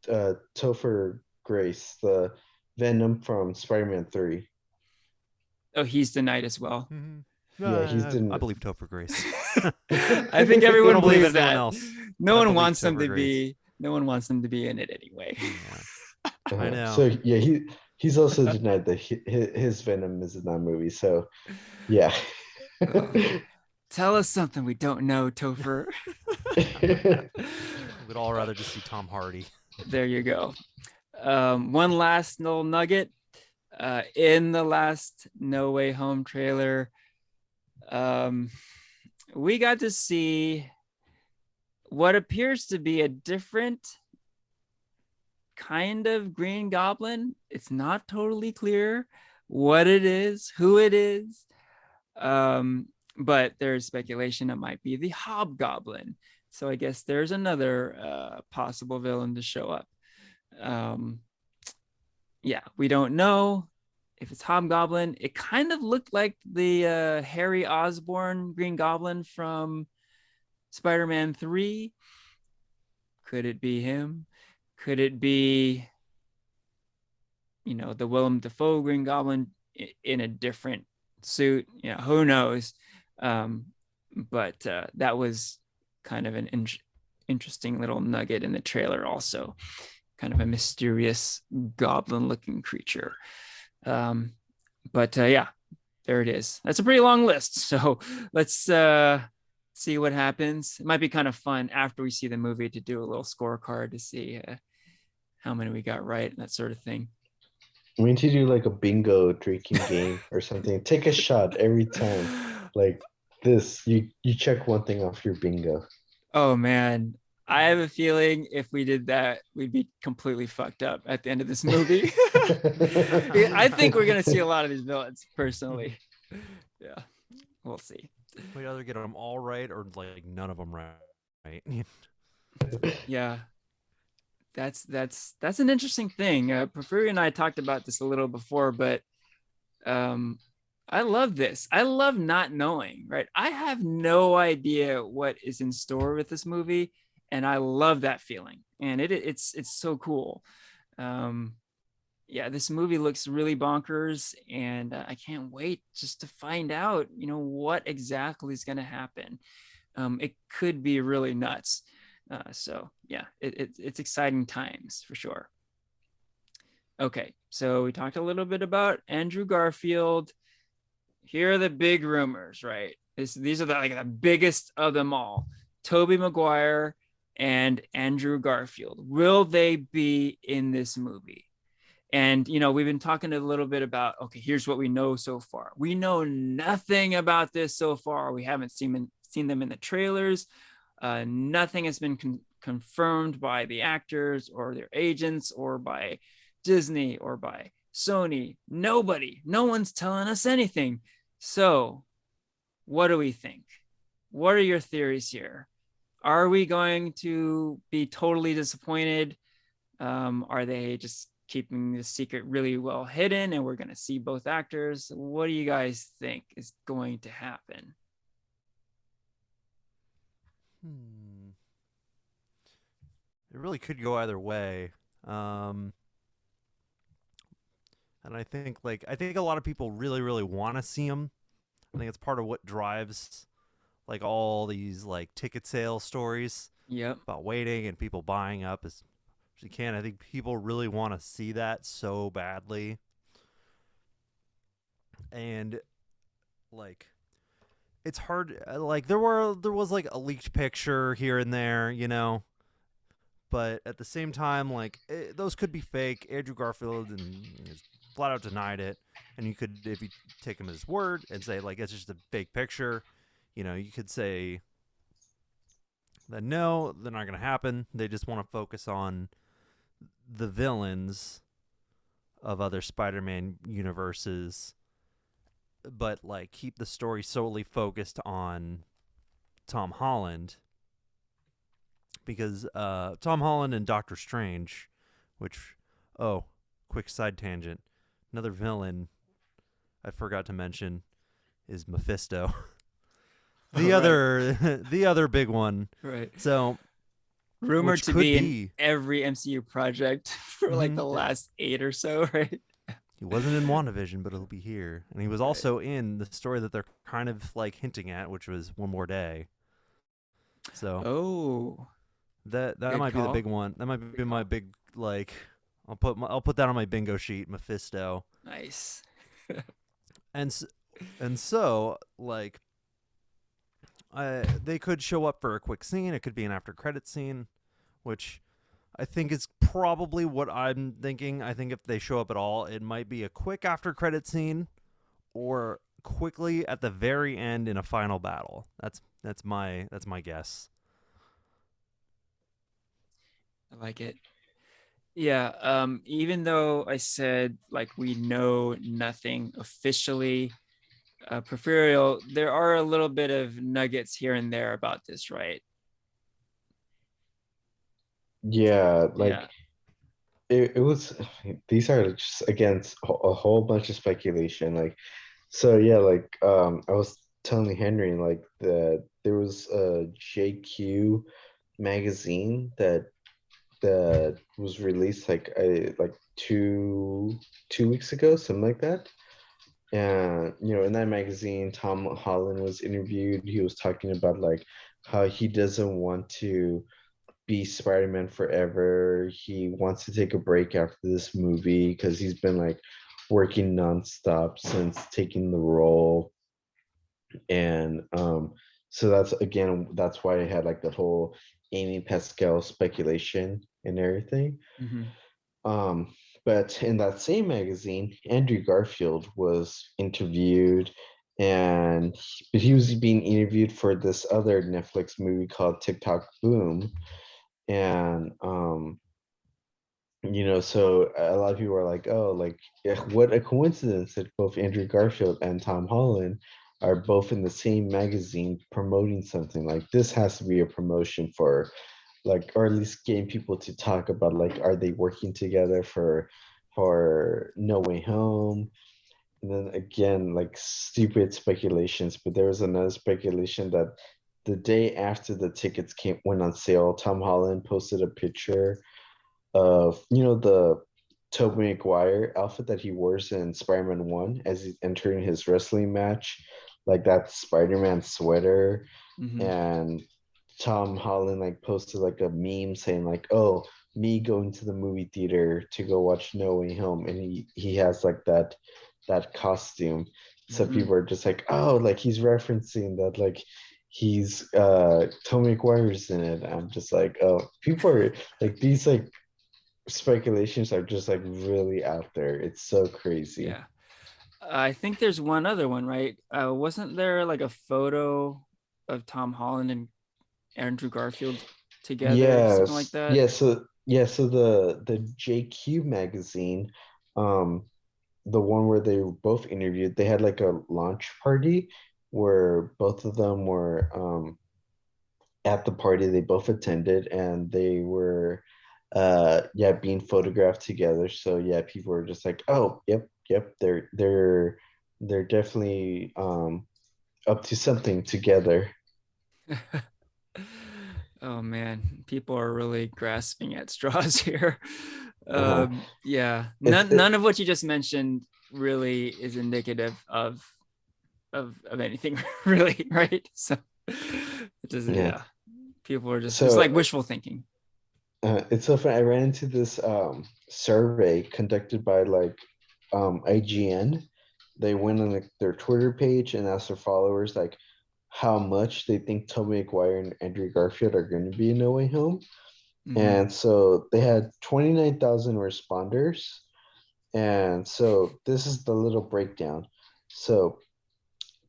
Topher Grace, the Venom from Spider-Man 3. Oh, he's denied as well. Yeah, he's I didn't. believe Topher Grace. I think I everyone don't believe believes anyone that. else. No I one believe wants them Topher to Grace. be. No one wants them to be in it anyway. Yeah. I know. So yeah, he's also denied that his Venom is in that movie. So yeah. Oh, tell us something we don't know, Topher. We'd all rather just see Tom Hardy. There you go. One last little nugget. In the last No Way Home trailer, we got to see what appears to be a different kind of Green Goblin. It's not totally clear what it is, who it is. But there's speculation it might be the Hobgoblin. So I guess there's another possible villain to show up. Yeah, we don't know if it's Hobgoblin. It kind of looked like the Harry Osborn Green Goblin from Spider-Man 3. Could it be him? Could it be, the Willem Dafoe Green Goblin in a different suit? Who knows? But that was kind of an interesting little nugget in the trailer also. Kind of a mysterious goblin-looking creature. But yeah, there it is. That's a pretty long list. So let's see what happens. It might be kind of fun after we see the movie to do a little scorecard to see how many we got right and that sort of thing. We need to do like a bingo drinking game or something. Take a shot every time. Like this, you check one thing off your bingo. Oh man, I have a feeling if we did that, we'd be completely fucked up at the end of this movie. I think we're gonna see a lot of these villains, personally. Yeah, we'll see. We either get them all right or like none of them right. Yeah, that's an interesting thing. Porphyria and I talked about this a little before, but I love this. I love not knowing, right? I have no idea what is in store with this movie, and I love that feeling. And it's so cool. Yeah, this movie looks really bonkers, and I can't wait just to find out, what exactly is going to happen. It could be really nuts. So yeah, it's exciting times for sure. Okay, so we talked a little bit about Andrew Garfield. Here are the big rumors, right? These are the biggest of them all. Tobey Maguire and Andrew Garfield. Will they be in this movie? And, we've been talking a little bit about, okay, here's what we know so far. We know nothing about this so far. We haven't seen them in the trailers. Nothing has been confirmed by the actors or their agents or by Disney or by Sony. Nobody. No one's telling us anything. So what do we think? What are your theories here? Are we going to be totally disappointed? Are they just keeping the secret really well hidden and we're going to see both actors? What do you guys think is going to happen? It really could go either way. And I think a lot of people really, really want to see him. I think it's part of what drives like all these like ticket sale stories. Yep. About waiting and people buying up as you can. I think people really want to see that so badly. And like it's hard, like there was like a leaked picture here and there, but at the same time, like those could be fake. Andrew Garfield and flat out denied it, and you could, if you take him at his word and say like it's just a fake picture, you could say that no, they're not going to happen. They just want to focus on the villains of other Spider-Man universes, but like keep the story solely focused on Tom Holland, because Tom Holland and Doctor Strange, which, quick side tangent, another villain I forgot to mention is Mephisto. The other big one. Right. So rumored to be in every MCU project for like the last 8 or so, right? He wasn't in WandaVision, but he'll be here. And he was also in the story that they're kind of like hinting at, which was One More Day. So that might be the big one. That might be my big, like, I'll put that on my bingo sheet, Mephisto. Nice. and so like they could show up for a quick scene. It could be an after credit scene, which I think is probably what I'm thinking. I think if they show up at all, it might be a quick after credit scene or quickly at the very end in a final battle. That's my guess. I like it. Yeah, even though I said like we know nothing officially, Porfirio, there are a little bit of nuggets here and there about this, right? Yeah, Yeah. like it was these are just against a whole bunch of speculation. Like so yeah, like I was telling Henry like that there was a JQ magazine that was released like two weeks ago, something like that. And in that magazine, Tom Holland was interviewed. He was talking about like how he doesn't want to be Spider-Man forever. He wants to take a break after this movie because he's been like working nonstop since taking the role. And so that's why I had like the whole Amy Pascal speculation and everything. Hmm. Um, but in that same magazine, Andrew Garfield was interviewed, and he was being interviewed for this other Netflix movie called TikTok Boom. And so a lot of people are like, oh, like, yeah, what a coincidence that both Andrew Garfield and Tom Holland are both in the same magazine promoting something. Like this has to be a promotion for like, or at least getting people to talk about like, are they working together for No Way Home? And then again, like stupid speculations, but there was another speculation that the day after the tickets went on sale, Tom Holland posted a picture of the Tobey Maguire outfit that he wears in Spider-Man 1 as he's entering his wrestling match, like that Spider-Man sweater. Hmm. And Tom Holland like posted like a meme saying like, "Oh, me going to the movie theater to go watch No Way Home," and he has like that costume. So Hmm. people are just like, "Oh, like he's referencing that like he's Tobey Maguire's in it." I'm just like, "Oh, people are like these like speculations are just like really out there. It's so crazy." Yeah. I think there's one other one, right? Wasn't there like a photo of Tom Holland and Andrew Garfield together, something like Yes. that? Yeah, so the JQ magazine, um, the one where they were both interviewed, they had like a launch party where both of them were at the party. They both attended and they were yeah, being photographed together. So yeah, people were just like, "Oh, yep, they're definitely up to something together." Oh man, people are really grasping at straws here. Uh-huh. Yeah, It's none of what you just mentioned really is indicative of anything, really, right? So it doesn't. yeah. Yeah, people are just it's like So wishful thinking. it's so funny. I ran into this survey conducted by like IGN. They went on like, their Twitter page and asked their followers like how much they think Tobey Maguire and Andrew Garfield are going to be in No Way Home. Hmm. And so they had 29,000 responders. And so this is the little breakdown. So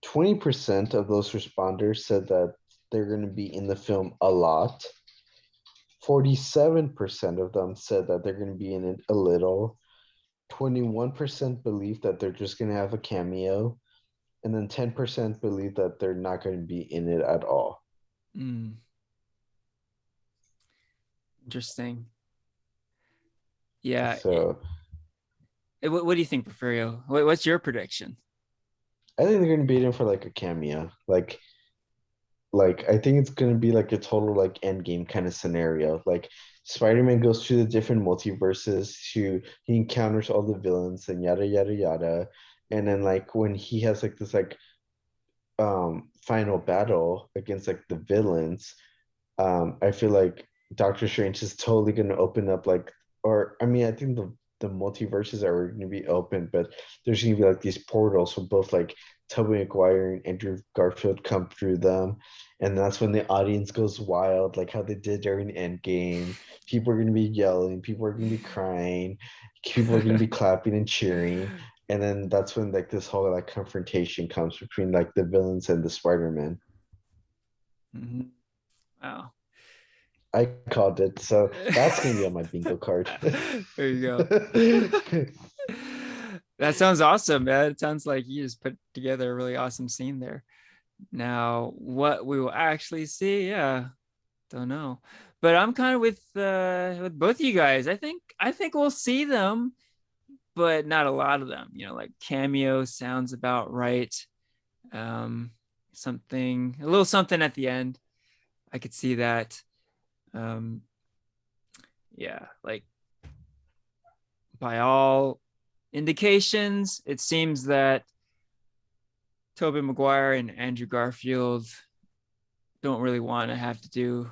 20% of those responders said that they're going to be in the film a lot. 47% of them said that they're going to be in it a little. 21% believe that they're just going to have a cameo. And then 10% believe that they're not going to be in it at all. Mm, interesting. Yeah. So What do you think, Porfirio? What's your prediction? I think they're going to be in it for like a cameo. Like I think it's gonna be like a total like end game kind of scenario. Like Spider-Man goes through the different multiverses to he encounters all the villains and yada yada yada. And then like when he has like this like final battle against like the villains, I feel like Doctor Strange is totally gonna open up like or I mean I think the multiverses are gonna be open, but there's gonna be like these portals for both like Tobey Maguire and Andrew Garfield come through them. And that's when the audience goes wild, like how they did during Endgame. People are gonna be yelling, people are gonna be crying, people are gonna be clapping and cheering. And then that's when like this whole like confrontation comes between like the villains and the Spider-Man. Mhm. Wow. I called it. So that's gonna be on my bingo card. There you go. That sounds awesome, man. It sounds like you just put together a really awesome scene there. Now, what we will actually see, yeah, don't know. But I'm kind of with both of you guys. I think we'll see them, but not a lot of them. Like cameo sounds about right. Um, a little something at the end. I could see that. Um, yeah, like by all indications, it seems that Tobey Maguire and Andrew Garfield don't really want to have to do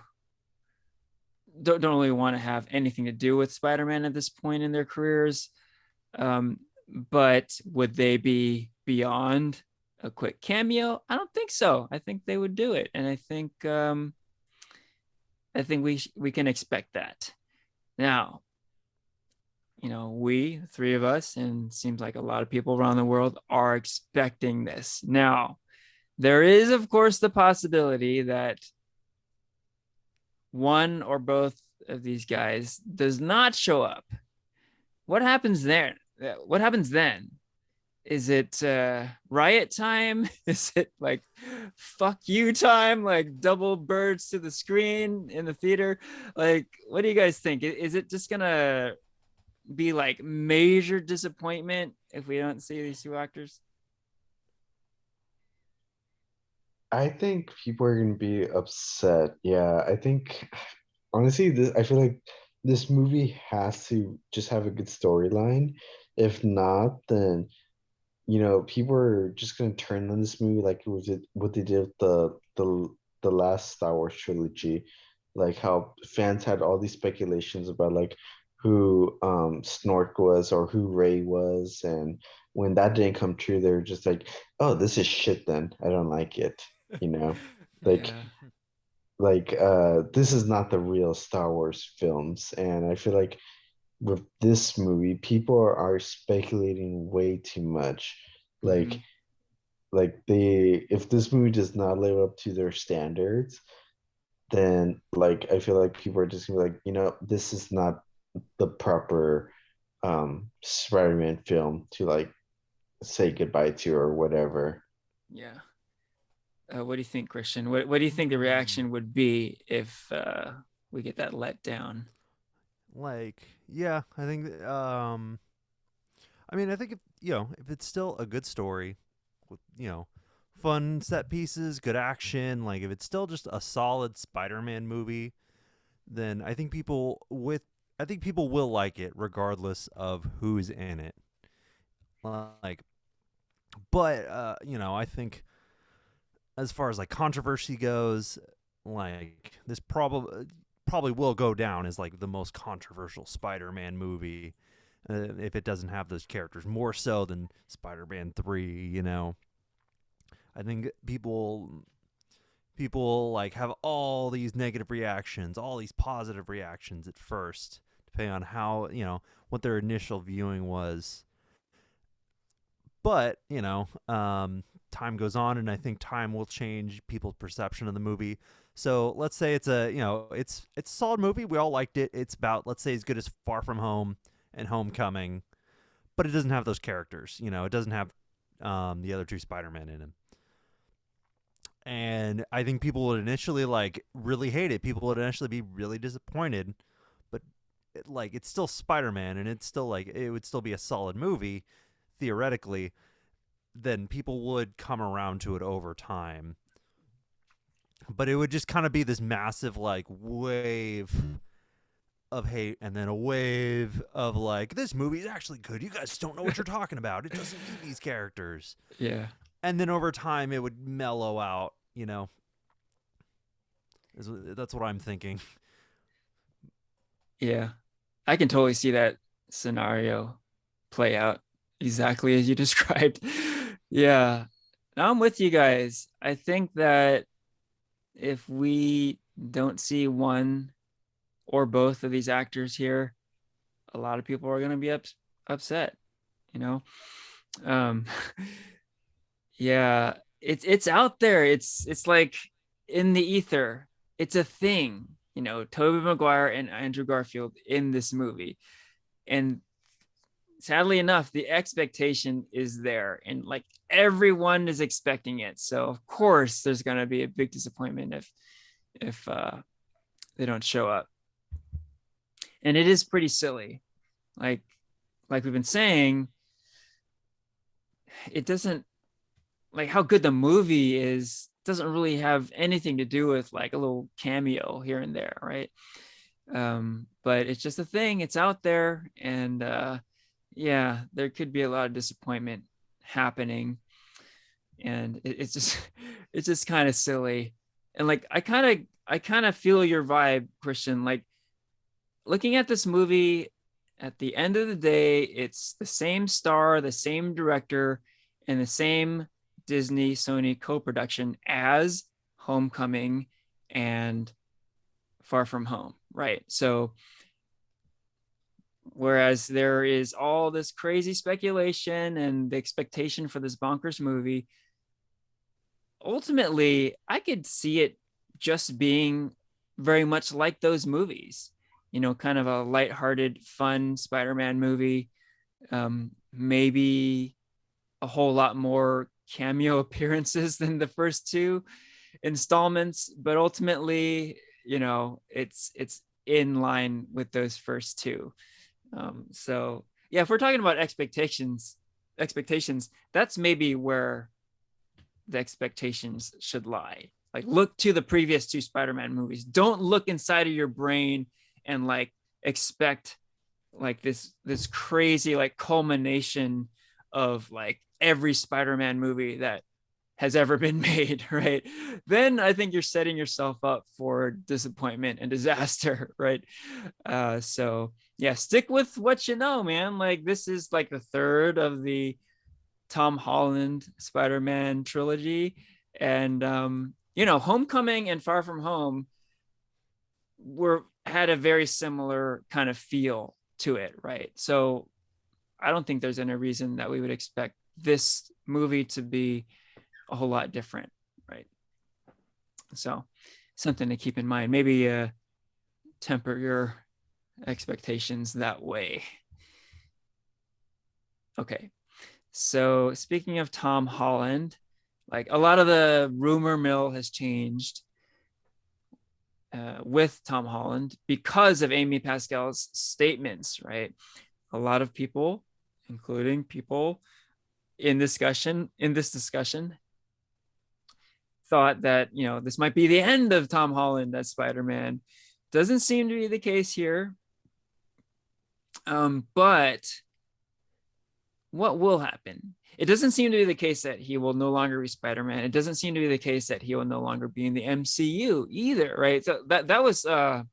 don't really want to have anything to do with Spider-Man at this point in their careers. But would they be beyond a quick cameo? I don't think so. I think they would do it, and I think we can expect that. Now, we, the three of us, and seems like a lot of people around the world are expecting this. Now, there is, of course, the possibility that one or both of these guys does not show up. What happens there? What happens then? Is it riot time? Is it like fuck you time? Like double birds to the screen in the theater? Like, what do you guys think? Is it just gonna be like major disappointment if we don't see these two actors? I think people are gonna be upset. Yeah, I think honestly, I feel like this movie has to just have a good storyline. If not, then people are just gonna turn on this movie like what they did with the last Star Wars trilogy, like how fans had all these speculations about like who Snork was or who Rey was, and when that didn't come true, they were just like, "Oh, this is shit. Then I don't like it." You know, like Yeah. this is not the real Star Wars films, and I feel like with this movie, people are speculating way too much. Mm-hmm. Like, if this movie does not live up to their standards, then like I feel like people are just gonna be like, this is not the proper Spider-Man film to like say goodbye to or whatever. Yeah. What do you think, Christian? What do you think the Hmm. reaction would be if we get that let down? Like, yeah, I think. I mean, I think if it's still a good story with fun set pieces, good action, like if it's still just a solid Spider-Man movie, then I think people will like it regardless of who's in it. Like, but I think as far as like controversy goes, like this probably will go down as like the most controversial Spider-Man movie if it doesn't have those characters more so than Spider-Man 3, I think people like have all these negative reactions, all these positive reactions at first, depending on how, what their initial viewing was. But, time goes on, and I think time will change people's perception of the movie. So let's say it's a solid movie. We all liked it. It's about, let's say, as good as Far From Home and Homecoming, but it doesn't have those characters. It doesn't have the other two Spider-Man in it. And I think people would initially like really hate it. People would initially be really disappointed, but it's still Spider-Man, and it's still like it would still be a solid movie theoretically. Then people would come around to it over time, but it would just kind of be this massive like wave of hate, and then a wave of like, this movie is actually good. You guys don't know what you're talking about. It doesn't need these characters. Yeah. And then over time it would mellow out, that's what I'm thinking. Yeah. I can totally see that scenario play out exactly as you described. Yeah. I'm with you guys. I think that if we don't see one or both of these actors here, a lot of people are going to be upset, you know? Um, yeah, it's out there. It's like in the ether. It's a thing. Tobey Maguire and Andrew Garfield in this movie. And sadly enough, the expectation is there, and like everyone is expecting it. So of course there's going to be a big disappointment if they don't show up. And it is pretty silly. Like we've been saying, it doesn't, like, how good the movie is doesn't really have anything to do with like a little cameo here and there, right? But it's just a thing. It's out there, and yeah, there could be a lot of disappointment happening, and it's just it's just kind of silly. And like I kind of feel your vibe, Christian. Like, looking at this movie, at the end of the day, it's the same star, the same director, and the same Disney Sony co-production as Homecoming and Far From Home, right? So whereas there is all this crazy speculation and the expectation for this bonkers movie, ultimately I could see it just being very much like those movies, kind of a lighthearted, fun Spider-Man movie. Maybe a whole lot more cameo appearances than the first two installments, but ultimately, it's in line with those first two. So yeah, if we're talking about expectations, that's maybe where the expectations should lie. Like, look to the previous two Spider-Man movies. Don't look inside of your brain and like expect like this crazy like culmination of like every Spider-Man movie that has ever been made, right? Then I think you're setting yourself up for disappointment and disaster, right? So yeah, stick with what you know, man. Like, this is like the third of the Tom Holland Spider-Man trilogy, and Homecoming and Far From Home had a very similar kind of feel to it, right? So I don't think there's any reason that we would expect this movie to be a whole lot different, right? So something to keep in mind. Maybe temper your expectations that way. Okay. So speaking of Tom Holland, like, a lot of the rumor mill has changed with Tom Holland because of Amy Pascal's statements, right? A lot of people, including people in this discussion, thought that this might be the end of Tom Holland as Spider-Man. Doesn't seem to be the case here. But what will happen? It doesn't seem to be the case that he will no longer be Spider-Man. It doesn't seem to be the case that he will no longer be in the MCU either, right? So that was kind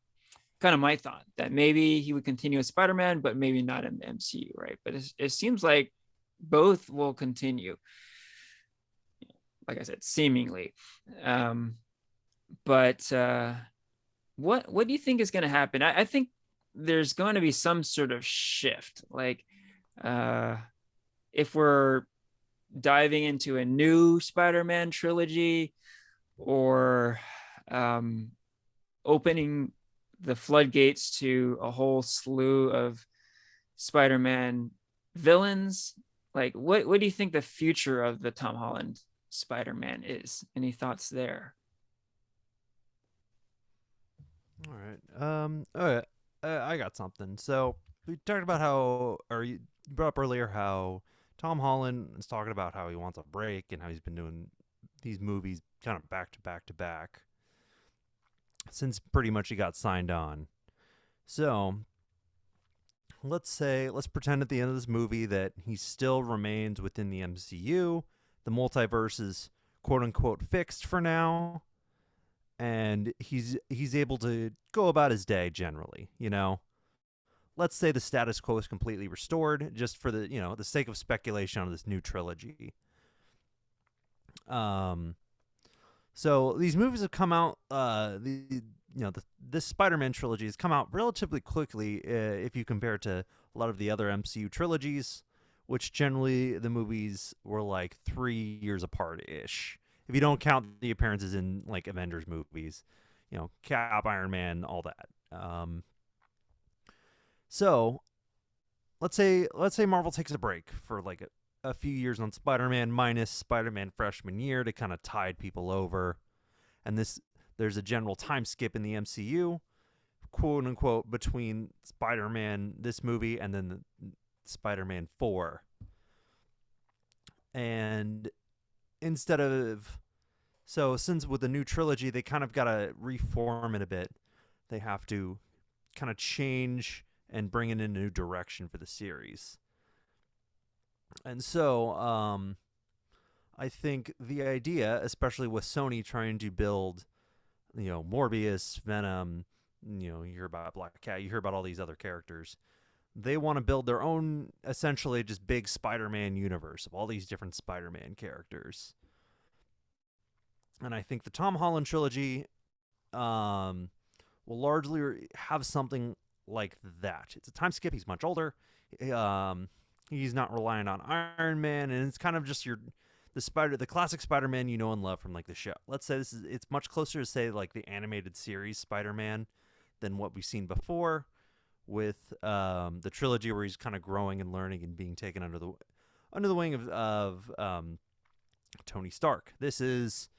of my thought, that maybe he would continue as Spider-Man, but maybe not in the MCU, right? But it seems like both will continue, like I said, seemingly. But what do you think is going to happen? I think there's going to be some sort of shift. Like, if we're diving into a new Spider-Man trilogy, or opening the floodgates to a whole slew of Spider-Man villains, like, what do you think the future of the Tom Holland Spider-Man is? Any thoughts there? All right. Okay. I got something. So we talked about how, or you brought up earlier how Tom Holland is talking about how he wants a break and how he's been doing these movies kind of back to back to back since pretty much he got signed on. So let's pretend at the end of this movie that he still remains within the MCU. The multiverse is quote unquote fixed for now, and he's able to go about his day generally, Let's say the status quo is completely restored, just for the sake of speculation on this new trilogy. So these movies have come out. This Spider-Man trilogy has come out relatively quickly if you compare it to a lot of the other MCU trilogies, which generally the movies were like 3 years apart ish. If you don't count the appearances in like Avengers movies, Cap, Iron Man, all that. So let's say Marvel takes a break for like a few years on Spider-Man, minus Spider-Man freshman year to kind of tide people over, and there's a general time skip in the MCU, quote unquote, between Spider-Man this movie and then the Spider-Man 4. And instead of since with the new trilogy they kind of got to reform it a bit, they have to kind of change and bring it in a new direction for the series. And so I think the idea, especially with Sony trying to build, Morbius, Venom, you hear about Black Cat, you hear about all these other characters. They want to build their own, essentially just big Spider-Man universe of all these different Spider-Man characters. And I think the Tom Holland trilogy will largely have something like that. It's a time skip. He's much older. He's not relying on Iron Man, and it's kind of just the classic Spider-Man you know and love from like the show. Let's say it's much closer to say like the animated series Spider-Man than what we've seen before with the trilogy where he's kind of growing and learning and being taken under the wing of Tony Stark. This is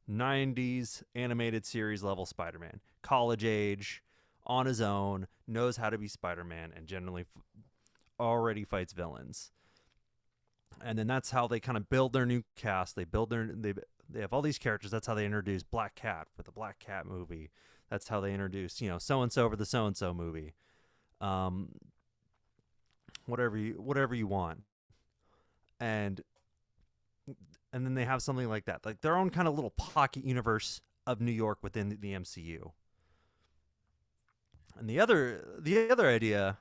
90s animated series level Spider-Man, college age, on his own, knows how to be Spider-Man, and generally already fights villains. And then that's how they kind of build their new cast. They have all these characters. That's how they introduce Black Cat for the Black Cat movie. That's how they introduce, so and so for the so and so movie. Whatever you want. And then they have something like that, like their own kind of little pocket universe of New York within the MCU. And the other idea,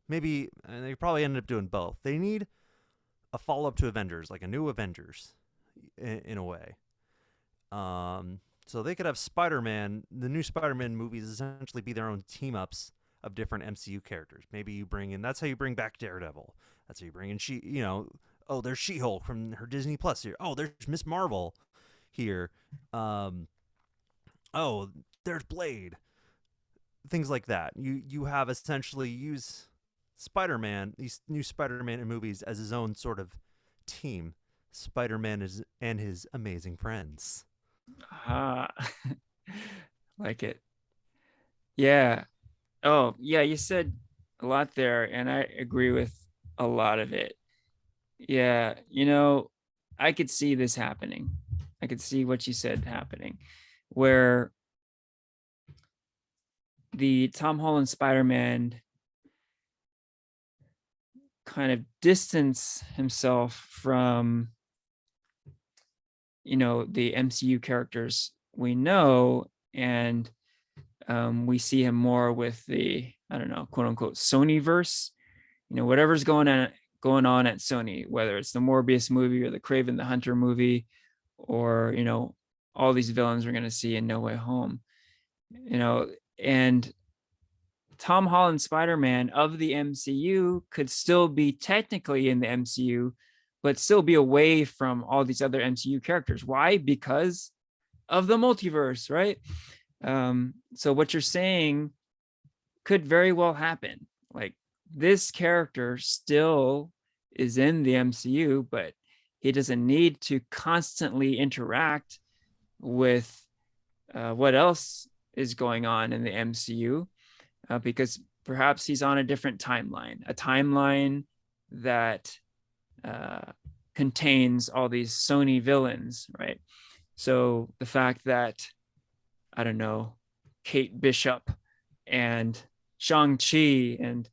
maybe, and they probably ended up doing both. They need a follow-up to Avengers, like a new Avengers, in a way. So they could have Spider-Man, the new Spider-Man movies, essentially be their own team-ups of different MCU characters. Maybe you bring in, that's how you bring back Daredevil. That's how you bring in there's She-Hulk from her Disney Plus here. Oh, there's Miss Marvel here. There's Blade. Things like that. You have essentially use Spider-Man, these new Spider-Man movies, as his own sort of team. Spider-Man and his amazing friends. Like it. Yeah. Oh, yeah, you said a lot there, and I agree with a lot of it. Yeah, I could see this happening. I could see what you said happening, where the Tom Holland Spider-Man kind of distance himself from, the MCU characters we know, and we see him more with the, I don't know, quote unquote Sonyverse, whatever's going on at Sony, whether it's the Morbius movie or the Kraven the Hunter movie, or, all these villains we're going to see in No Way Home, and Tom Holland Spider-Man of the MCU could still be technically in the MCU, but still be away from all these other MCU characters. Why? Because of the multiverse, right? So what you're saying could very well happen. Like, this character still is in the MCU, but he doesn't need to constantly interact with what else is going on in the MCU, because perhaps he's on a different timeline, a timeline that contains all these Sony villains, right? So the fact that, I don't know, Kate Bishop and Shang-Chi and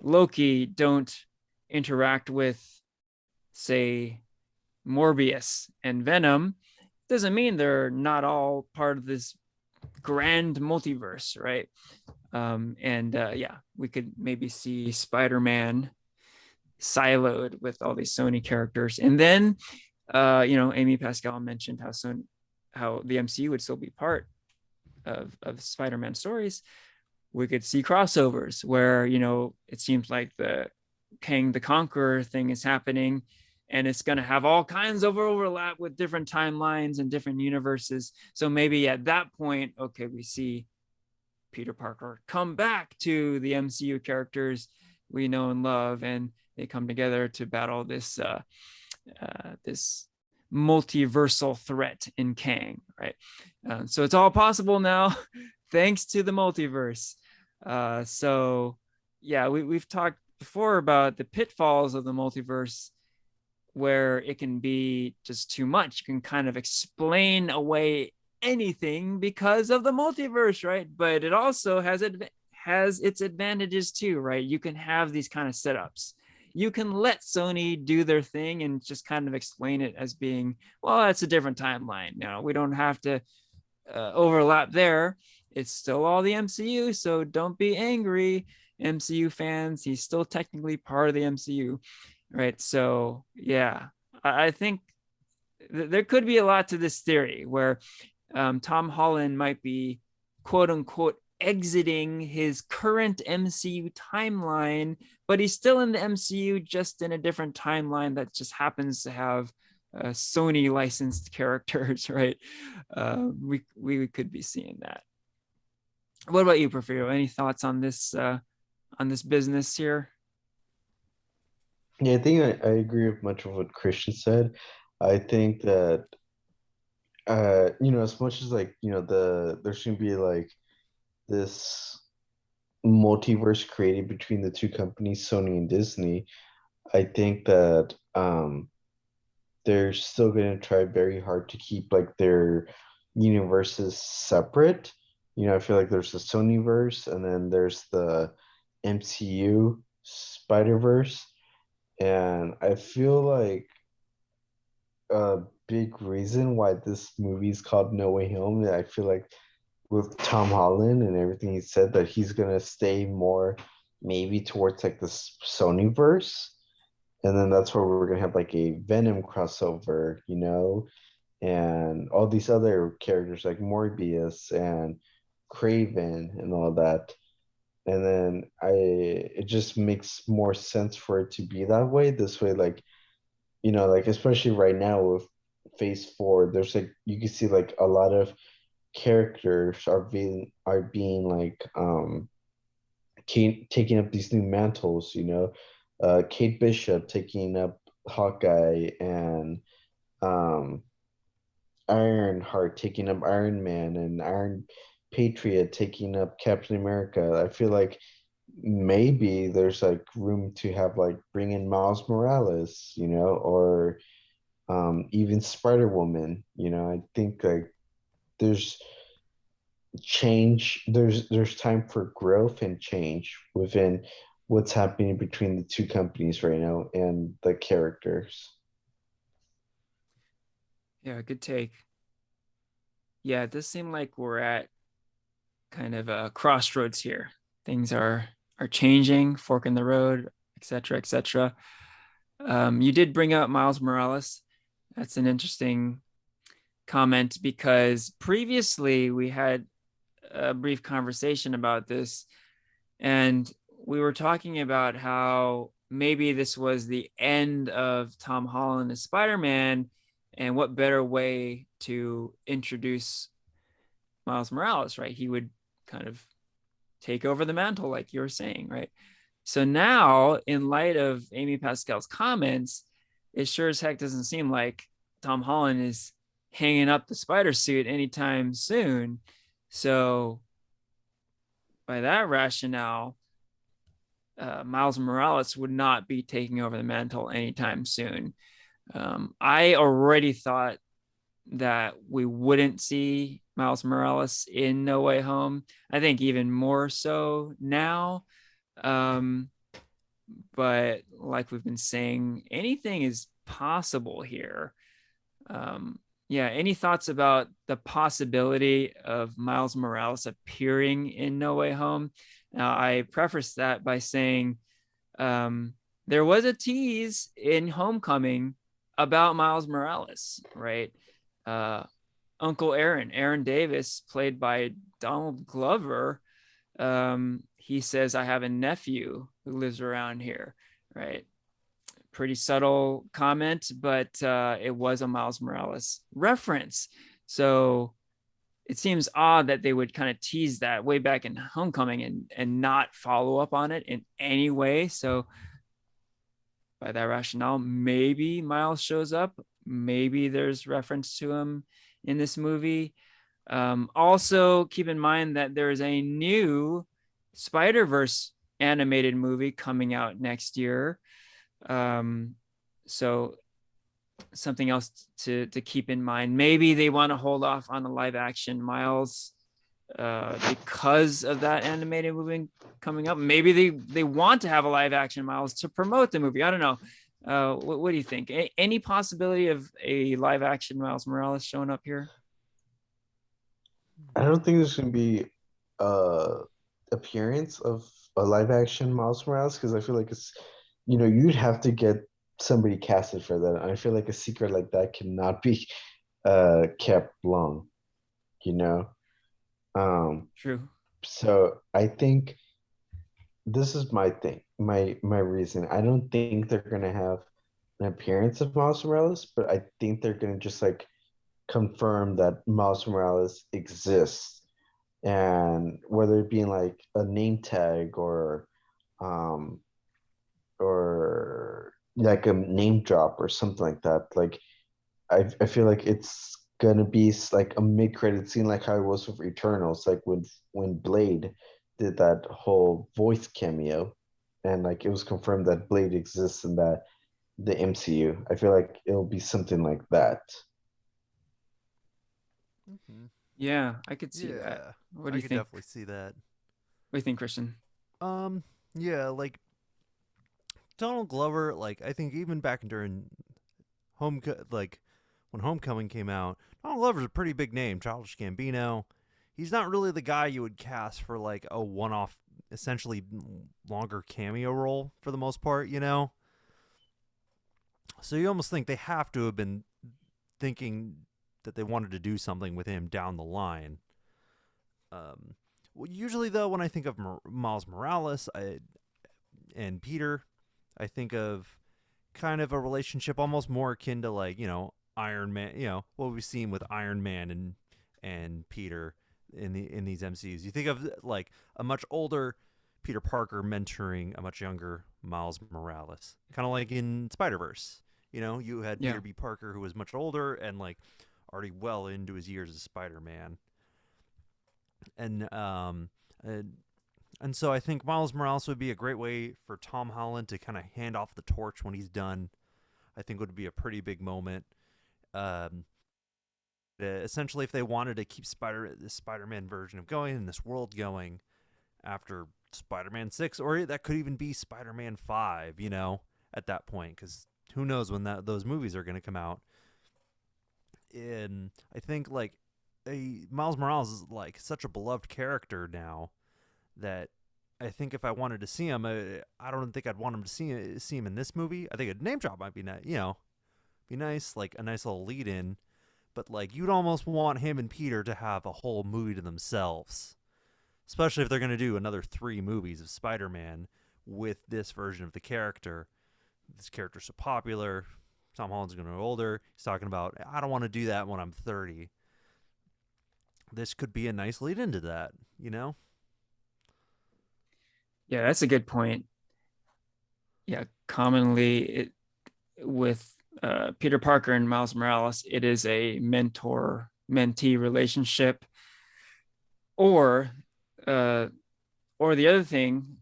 Loki don't interact with, say, Morbius and Venom doesn't mean they're not all part of this grand multiverse, right? We could maybe see Spider-Man siloed with all these Sony characters, and then Amy Pascal mentioned how the MCU would still be part of Spider-Man stories. We could see crossovers where it seems like the Kang the Conqueror thing is happening, and it's going to have all kinds of overlap with different timelines and different universes. So maybe at that point, okay, we see Peter Parker come back to the MCU characters we know and love, and they come together to battle this this multiversal threat in Kang, right? So it's all possible now, thanks to the multiverse. So yeah, we've talked before about the pitfalls of the multiverse, where it can be just too much. You can kind of explain away anything because of the multiverse, right? But it also has its advantages too, right? You can have these kind of setups. You can let Sony do their thing and just kind of explain it as being, well, that's a different timeline. No, we don't have to overlap there. It's still all the MCU, so don't be angry, MCU fans. He's still technically part of the MCU, right? So yeah, I think there could be a lot to this theory where Tom Holland might be quote unquote exiting his current MCU timeline, but he's still in the MCU, just in a different timeline that just happens to have Sony licensed characters, right? We could be seeing that. What about you, Porfirio? Any thoughts on this business here? Yeah, I think I agree with much of what Christian said. I think that as much as like, there should be like this multiverse created between the two companies, Sony and Disney, I think that they're still going to try very hard to keep like their universes separate. I feel like there's the Sonyverse and then there's the MCU Spider-Verse. And I feel like a big reason why this movie is called No Way Home, I feel like with Tom Holland and everything he said, that he's gonna stay more maybe towards like the Sonyverse, and then that's where we're gonna have like a Venom crossover, and all these other characters like Morbius and Craven and all that. And then it just makes more sense for it to be that way. This way, like, like especially right now with Phase 4, there's like you can see like a lot of characters are being like taking up these new mantles, Kate Bishop taking up Hawkeye, and um Ironheart taking up Iron Man, and Iron Patriot taking up Captain America. I feel like maybe there's like room to have like bring in Miles Morales, or even Spider Woman. I think like there's there's time for growth and change within what's happening between the two companies right now and the characters. Yeah, good take. Yeah, it does seem like we're at kind of a crossroads here. Things are changing, fork in the road, etc., etc. You did bring up Miles Morales. That's an interesting comment because previously we had a brief conversation about this, and we were talking about how maybe this was the end of Tom Holland as Spider-Man, and what better way to introduce Miles Morales, right? He would kind of take over the mantle, like you were saying, right? So now, in light of Amy Pascal's comments, it sure as heck doesn't seem like Tom Holland is hanging up the spider suit anytime soon. So, by that rationale, Miles Morales would not be taking over the mantle anytime soon. I already thought that we wouldn't see Miles Morales in No Way Home. I think even more so now. But like we've been saying, anything is possible here. Yeah, any thoughts about the possibility of Miles Morales appearing in No Way Home? Now, I preface that by saying there was a tease in Homecoming about Miles Morales, right? Uncle Aaron Davis, played by Donald Glover, he says, I have a nephew who lives around here, right? pretty subtle comment, but it was a Miles Morales reference. So it seems odd that they would kind of tease that way back in Homecoming and not follow up on it in any way. So by that rationale, maybe Miles shows up. Maybe there's reference to him in this movie. Also, keep in mind that there is a new Spider-Verse animated movie coming out next year. So something else to keep in mind. Maybe they want to hold off on the live action Miles because of that animated movie coming up. Maybe they want to have a live action Miles to promote the movie. I don't know. What do you think? Any possibility of a live action Miles Morales showing up here? I don't think there's gonna be appearance of a live action Miles Morales because I feel like it's you'd have to get somebody casted for that. I feel like a secret like that cannot be kept long, you know. True. So I think this is my thing, my reason. I don't think they're gonna have an appearance of Miles Morales, but I think they're gonna just like confirm that Miles Morales exists, and whether it being like a name tag um or like a name drop or something like that. Like I feel like it's gonna be like a mid-credit scene, like how it was with Eternals, like when Blade did that whole voice cameo, and like it was confirmed that Blade exists in the MCU. I feel like it'll be something like that. Mm-hmm. Yeah, I could see that. Yeah, What do I you could think? definitely see that. What do you think, Christian? Yeah, like Donald Glover, like I think even back during like when Homecoming came out, Donald Glover's a pretty big name. Childish Gambino. He's not really the guy you would cast for like a one-off, essentially longer cameo role for the most part, you know. So you almost think they have to have been thinking that they wanted to do something with him down the line. Well, usually though, when I think of Miles Morales and Peter, I think of kind of a relationship almost more akin to like Iron Man, what we've seen with Iron Man and Peter in these MCUs. You think of like a much older Peter Parker mentoring a much younger Miles Morales, kind of like in Spider-Verse. You had Yeah. Peter B. Parker who was much older and like already well into his years as Spider-Man, and and so I think Miles Morales would be a great way for Tom Holland to kind of hand off the torch when he's done. I think would be a pretty big moment. Essentially, if they wanted to keep the Spider-Man version of going and this world going after Spider-Man 6, or that could even be Spider-Man 5, at that point, because who knows when those movies are going to come out. And I think like Miles Morales is like such a beloved character now that I think if I wanted to see him, I don't think I'd want him to see him in this movie. I think a name drop might be nice, be nice, like a nice little lead in. But like you'd almost want him and Peter to have a whole movie to themselves, especially if they're going to do another 3 movies of Spider-Man with this version of the character. This character's so popular. Tom Holland's going to get older. He's talking about, I don't want to do that when I'm 30. This could be a nice lead into that, Yeah, that's a good point. Yeah, commonly with Peter Parker and Miles Morales, it is a mentor-mentee relationship, or uh, or the other thing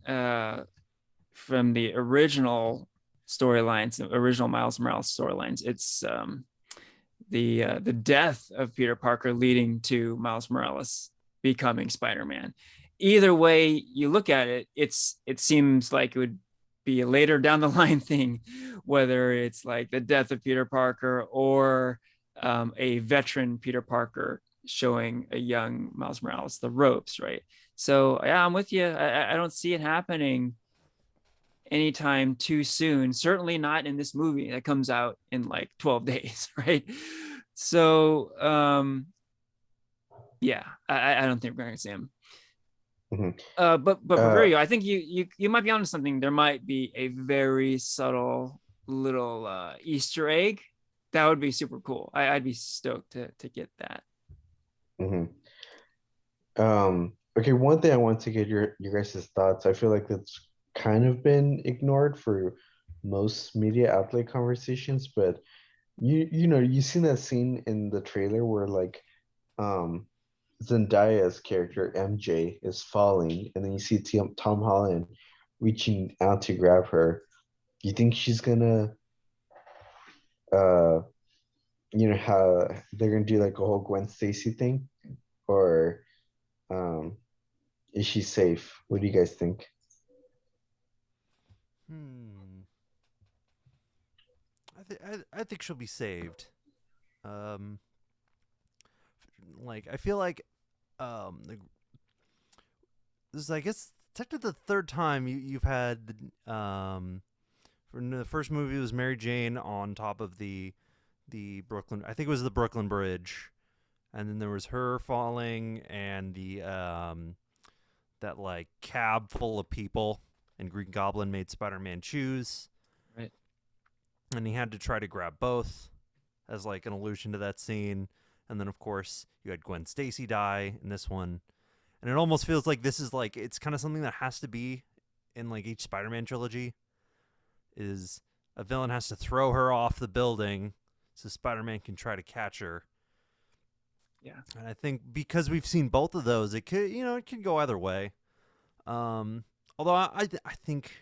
from the original storylines, the original Miles Morales storylines, it's the death of Peter Parker leading to Miles Morales becoming Spider-Man. Either way you look at it, it seems like it would be a later down the line thing, whether it's like the death of Peter Parker or a veteran Peter Parker showing a young Miles Morales the ropes, right? So yeah, I'm with you. I don't see it happening anytime too soon. Certainly not in this movie that comes out in like 12 days, right? So yeah, I don't think we're gonna see him. Mhm. But Uh, Porfirio, I think you might be onto something. There might be a very subtle little Easter egg, that would be super cool. I'd be stoked to get that. Hmm. Okay, one thing I want to get your guys' thoughts. I feel like that's kind of been ignored for most media outlet conversations, but you seen that scene in the trailer where like um Zendaya's character MJ is falling, and then you see Tom Holland reaching out to grab her. You think she's gonna uh how they're gonna do like a whole Gwen Stacy thing, or um is she safe? What do you guys think? Hmm. I think she'll be saved. Um, like I feel like this is, I guess, technically the third time you've had for the first movie was Mary Jane on top of the Brooklyn. I think it was the Brooklyn Bridge, and then there was her falling, and the that like cab full of people, and Green Goblin made Spider-Man choose, Right. and he had to try to grab both as like an allusion to that scene. And then of course you had Gwen Stacy die in this one, and it almost feels like this is like it's kind of something that has to be in like each Spider-Man trilogy. Is a villain has to throw her off the building so Spider-Man can try to catch her. Yeah. And I think because we've seen both of those, it could it could go either way. Although I think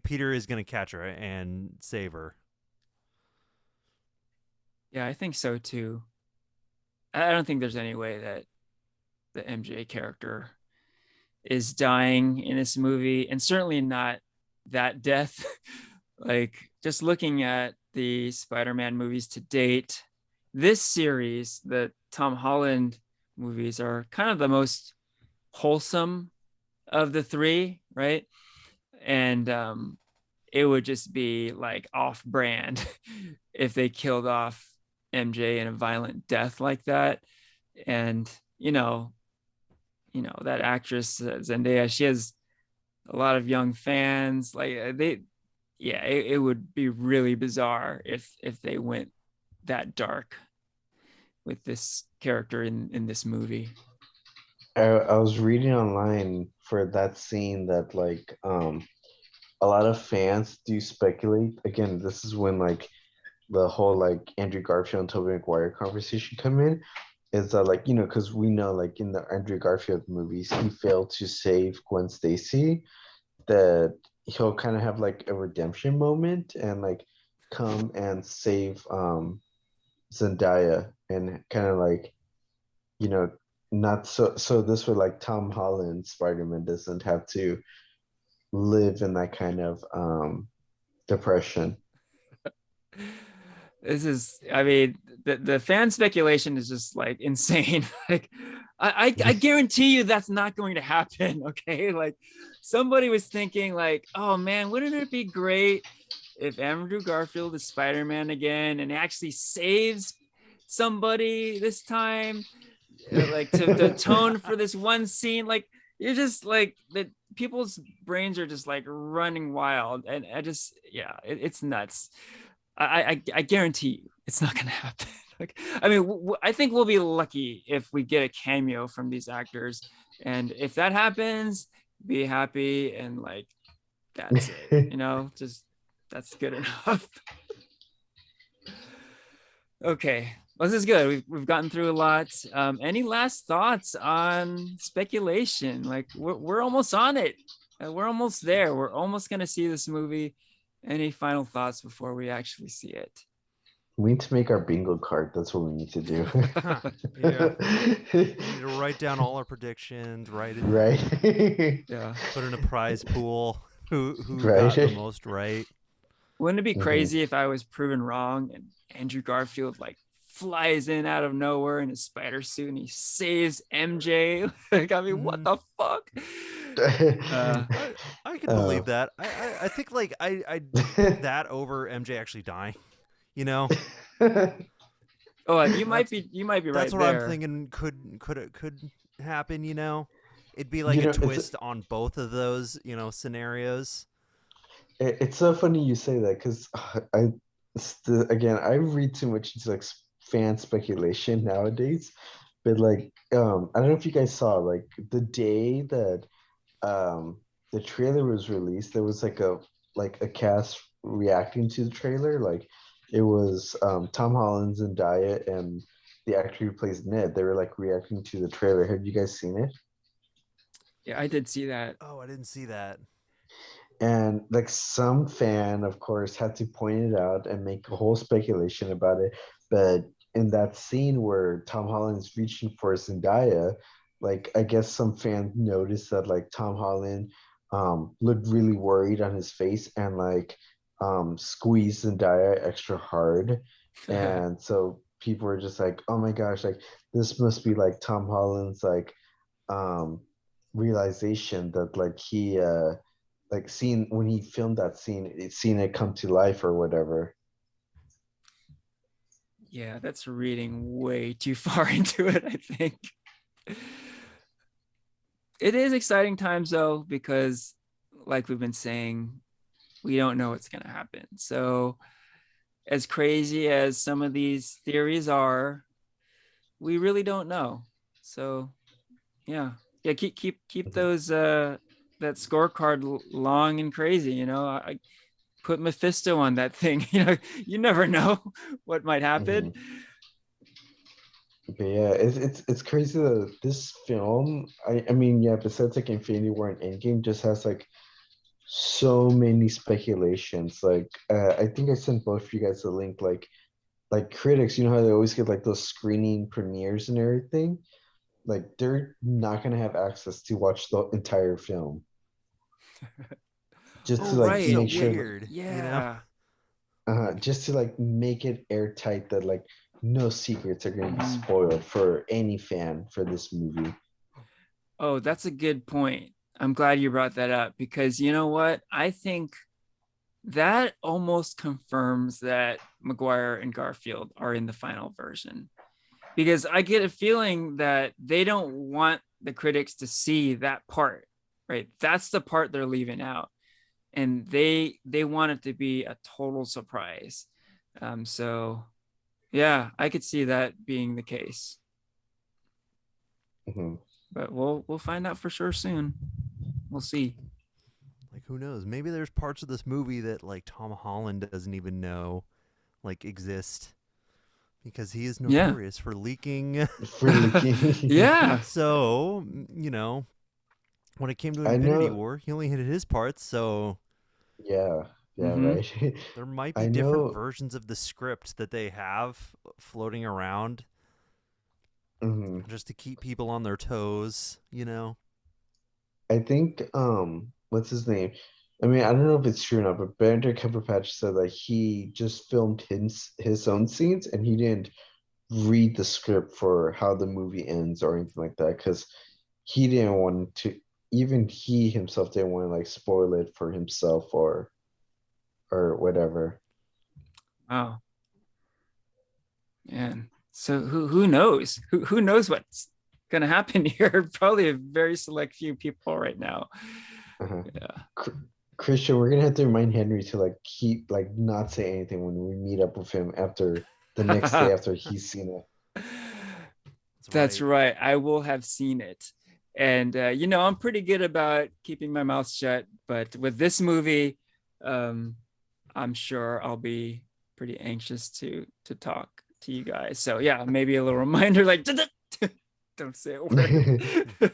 Peter is going to catch her and save her. Yeah, I think so too. I don't think there's any way that the MJ character is dying in this movie, and certainly not that death. Like, just looking at the Spider-Man movies to date, this series, the Tom Holland movies, are kind of the most wholesome of the three, right? And it would just be like off brand if they killed off MJ in a violent death like that. And that actress Zendaya, she has a lot of young fans. Like it would be really bizarre if they went that dark with this character in this movie. I was reading online for that scene that like a lot of fans do speculate. Again, this is when like the whole like Andrew Garfield and Tobey Maguire conversation come in. Is that like because we know like in the Andrew Garfield movies he failed to save Gwen Stacy, that he'll kind of have like a redemption moment and like come and save Zendaya, and kind of like you know not so this way like Tom Holland Spider-Man doesn't have to live in that kind of depression. This is, I mean, the fan speculation is just like insane. Like, I guarantee you that's not going to happen. Okay, like somebody was thinking like, oh man, wouldn't it be great if Andrew Garfield is Spider-Man again and actually saves somebody this time, like to atone for this one scene. Like, you're just like that, people's brains are just like running wild, and it's nuts. I guarantee you it's not going to happen. Like, I mean, I think we'll be lucky if we get a cameo from these actors, and if that happens, be happy, and like that's it. Just that's good enough. Okay, well, this is good. We've gotten through a lot. Any last thoughts on speculation? Like, we're almost on it. We're almost there. We're almost going to see this movie. Any final thoughts before we actually see it? We need to make our bingo card. That's what we need to do. Yeah. We need to write down all our predictions, write it, Right. Yeah. put in a prize pool. Who Right. got the most right? Wouldn't it be Mhm. crazy if I was proven wrong and Andrew Garfield like flies in out of nowhere in his spider suit and he saves MJ? Like, I mean, what the fuck? I could believe that. I think like I pick that over MJ actually dying. Oh, you might be right That's what there. I'm thinking could happen. It'd be like a it's twist on both of those scenarios. It's so funny you say that because again, I read too much into like fan speculation nowadays. But like, I don't know if you guys saw like the day that um the trailer was released, there was like a cast reacting to the trailer. Like it was Tom Holland, Zendaya, and the actor who plays Ned. They were like reacting to the trailer. Have you guys seen it? Yeah, I did see that. Oh, I didn't see that. And like some fan, of course, had to point it out and make a whole speculation about it. But in that scene where Tom Holland's reaching for Zendaya, like I guess some fan noticed that like Tom Holland looked really worried on his face and like squeezed Zendaya extra hard. And so people were just like, oh my gosh, like this must be like Tom Holland's um realization that like he like seeing when he filmed that scene, seeing it come to life or whatever. Yeah, that's reading way too far into it, I think. It is exciting times though, because like we've been saying, we don't know what's going to happen. So, as crazy as some of these theories are, we really don't know. So, yeah. Yeah, keep Mhm, those that scorecard long and crazy, I put Mephisto on that thing. You never know what might happen. mhm. But yeah, it's crazy that this film, I mean, yeah, besides like Infinity War and Endgame, just has like so many speculations. Like I think I sent both of you guys a link, like critics, you know how they always get like those screening premieres and everything? Like they're not gonna have access to watch the entire film. Just Oh, to Seems like so right. make Yeah. sure that weird, you know? Yeah. just to like make it airtight that like no secrets are going to be Mhm. spoiled for any fan for this movie. Oh, that's a good point. I'm glad you brought that up because you know what? I think that almost confirms that McGuire and Garfield are in the final version because I get a feeling that they don't want the critics to see that part, right? That's the part they're leaving out, and they want it to be a total surprise. So yeah, I could see that being the case, Mhm. but we'll find out for sure soon. We'll see. Like, who knows? Maybe there's parts of this movie that, like, Tom Holland doesn't even know, like, exist because he is Yeah. notorious for leaking. For leaking. Yeah. So, when it came to I Infinity know. War, he only hit his parts, so Yeah. Yeah. Mm-hmm. Right. there might be I different know. versions of the script that they have floating around Mhm. just to keep people on their toes. I think. What's his name? I mean, I don't know if it's true or not, but Benedict Cumberbatch said that he just filmed his own scenes and he didn't read the script for how the movie ends or anything like that because he didn't want to, even he himself didn't want to like spoil it for himself or whatever. Wow. Man. So who knows? Who knows what's gonna happen here? Probably a very select few people right now. Uh-huh. Yeah. Cr- Christian, we're gonna have to remind Henry to like keep like not say anything when we meet up with him after the next day after he's seen it. That's That's right. right. I will have seen it. And I'm pretty good about keeping my mouth shut, but with this movie, um, I'm sure I'll be pretty anxious to talk to you guys. So yeah, maybe a little reminder like don't say a word. Yeah.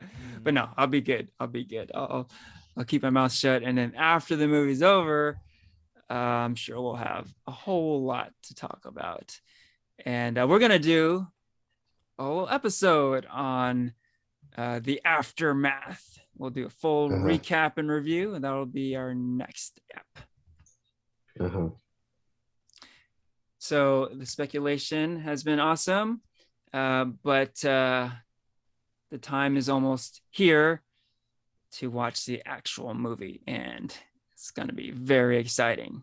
Mm. But no, I'll be good. I'll be good. I'll keep my mouth shut, and then after the movie's over, I'm sure we'll have a whole lot to talk about. And we're gonna do a whole episode on the aftermath. We'll do a full Uh-huh. recap and review, and that'll be our next step. Uh-huh. So the speculation has been awesome, but the time is almost here to watch the actual movie, and it's going to be very exciting.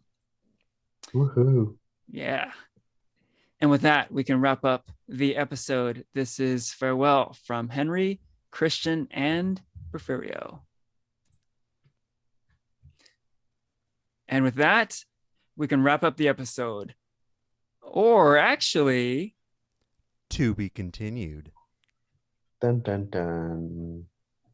Woohoo. Yeah. And with that, we can wrap up the episode. This is farewell from Henry, Christian, and Porfirio. And with that, we can wrap up the episode. Or actually, To be continued. Dun dun dun.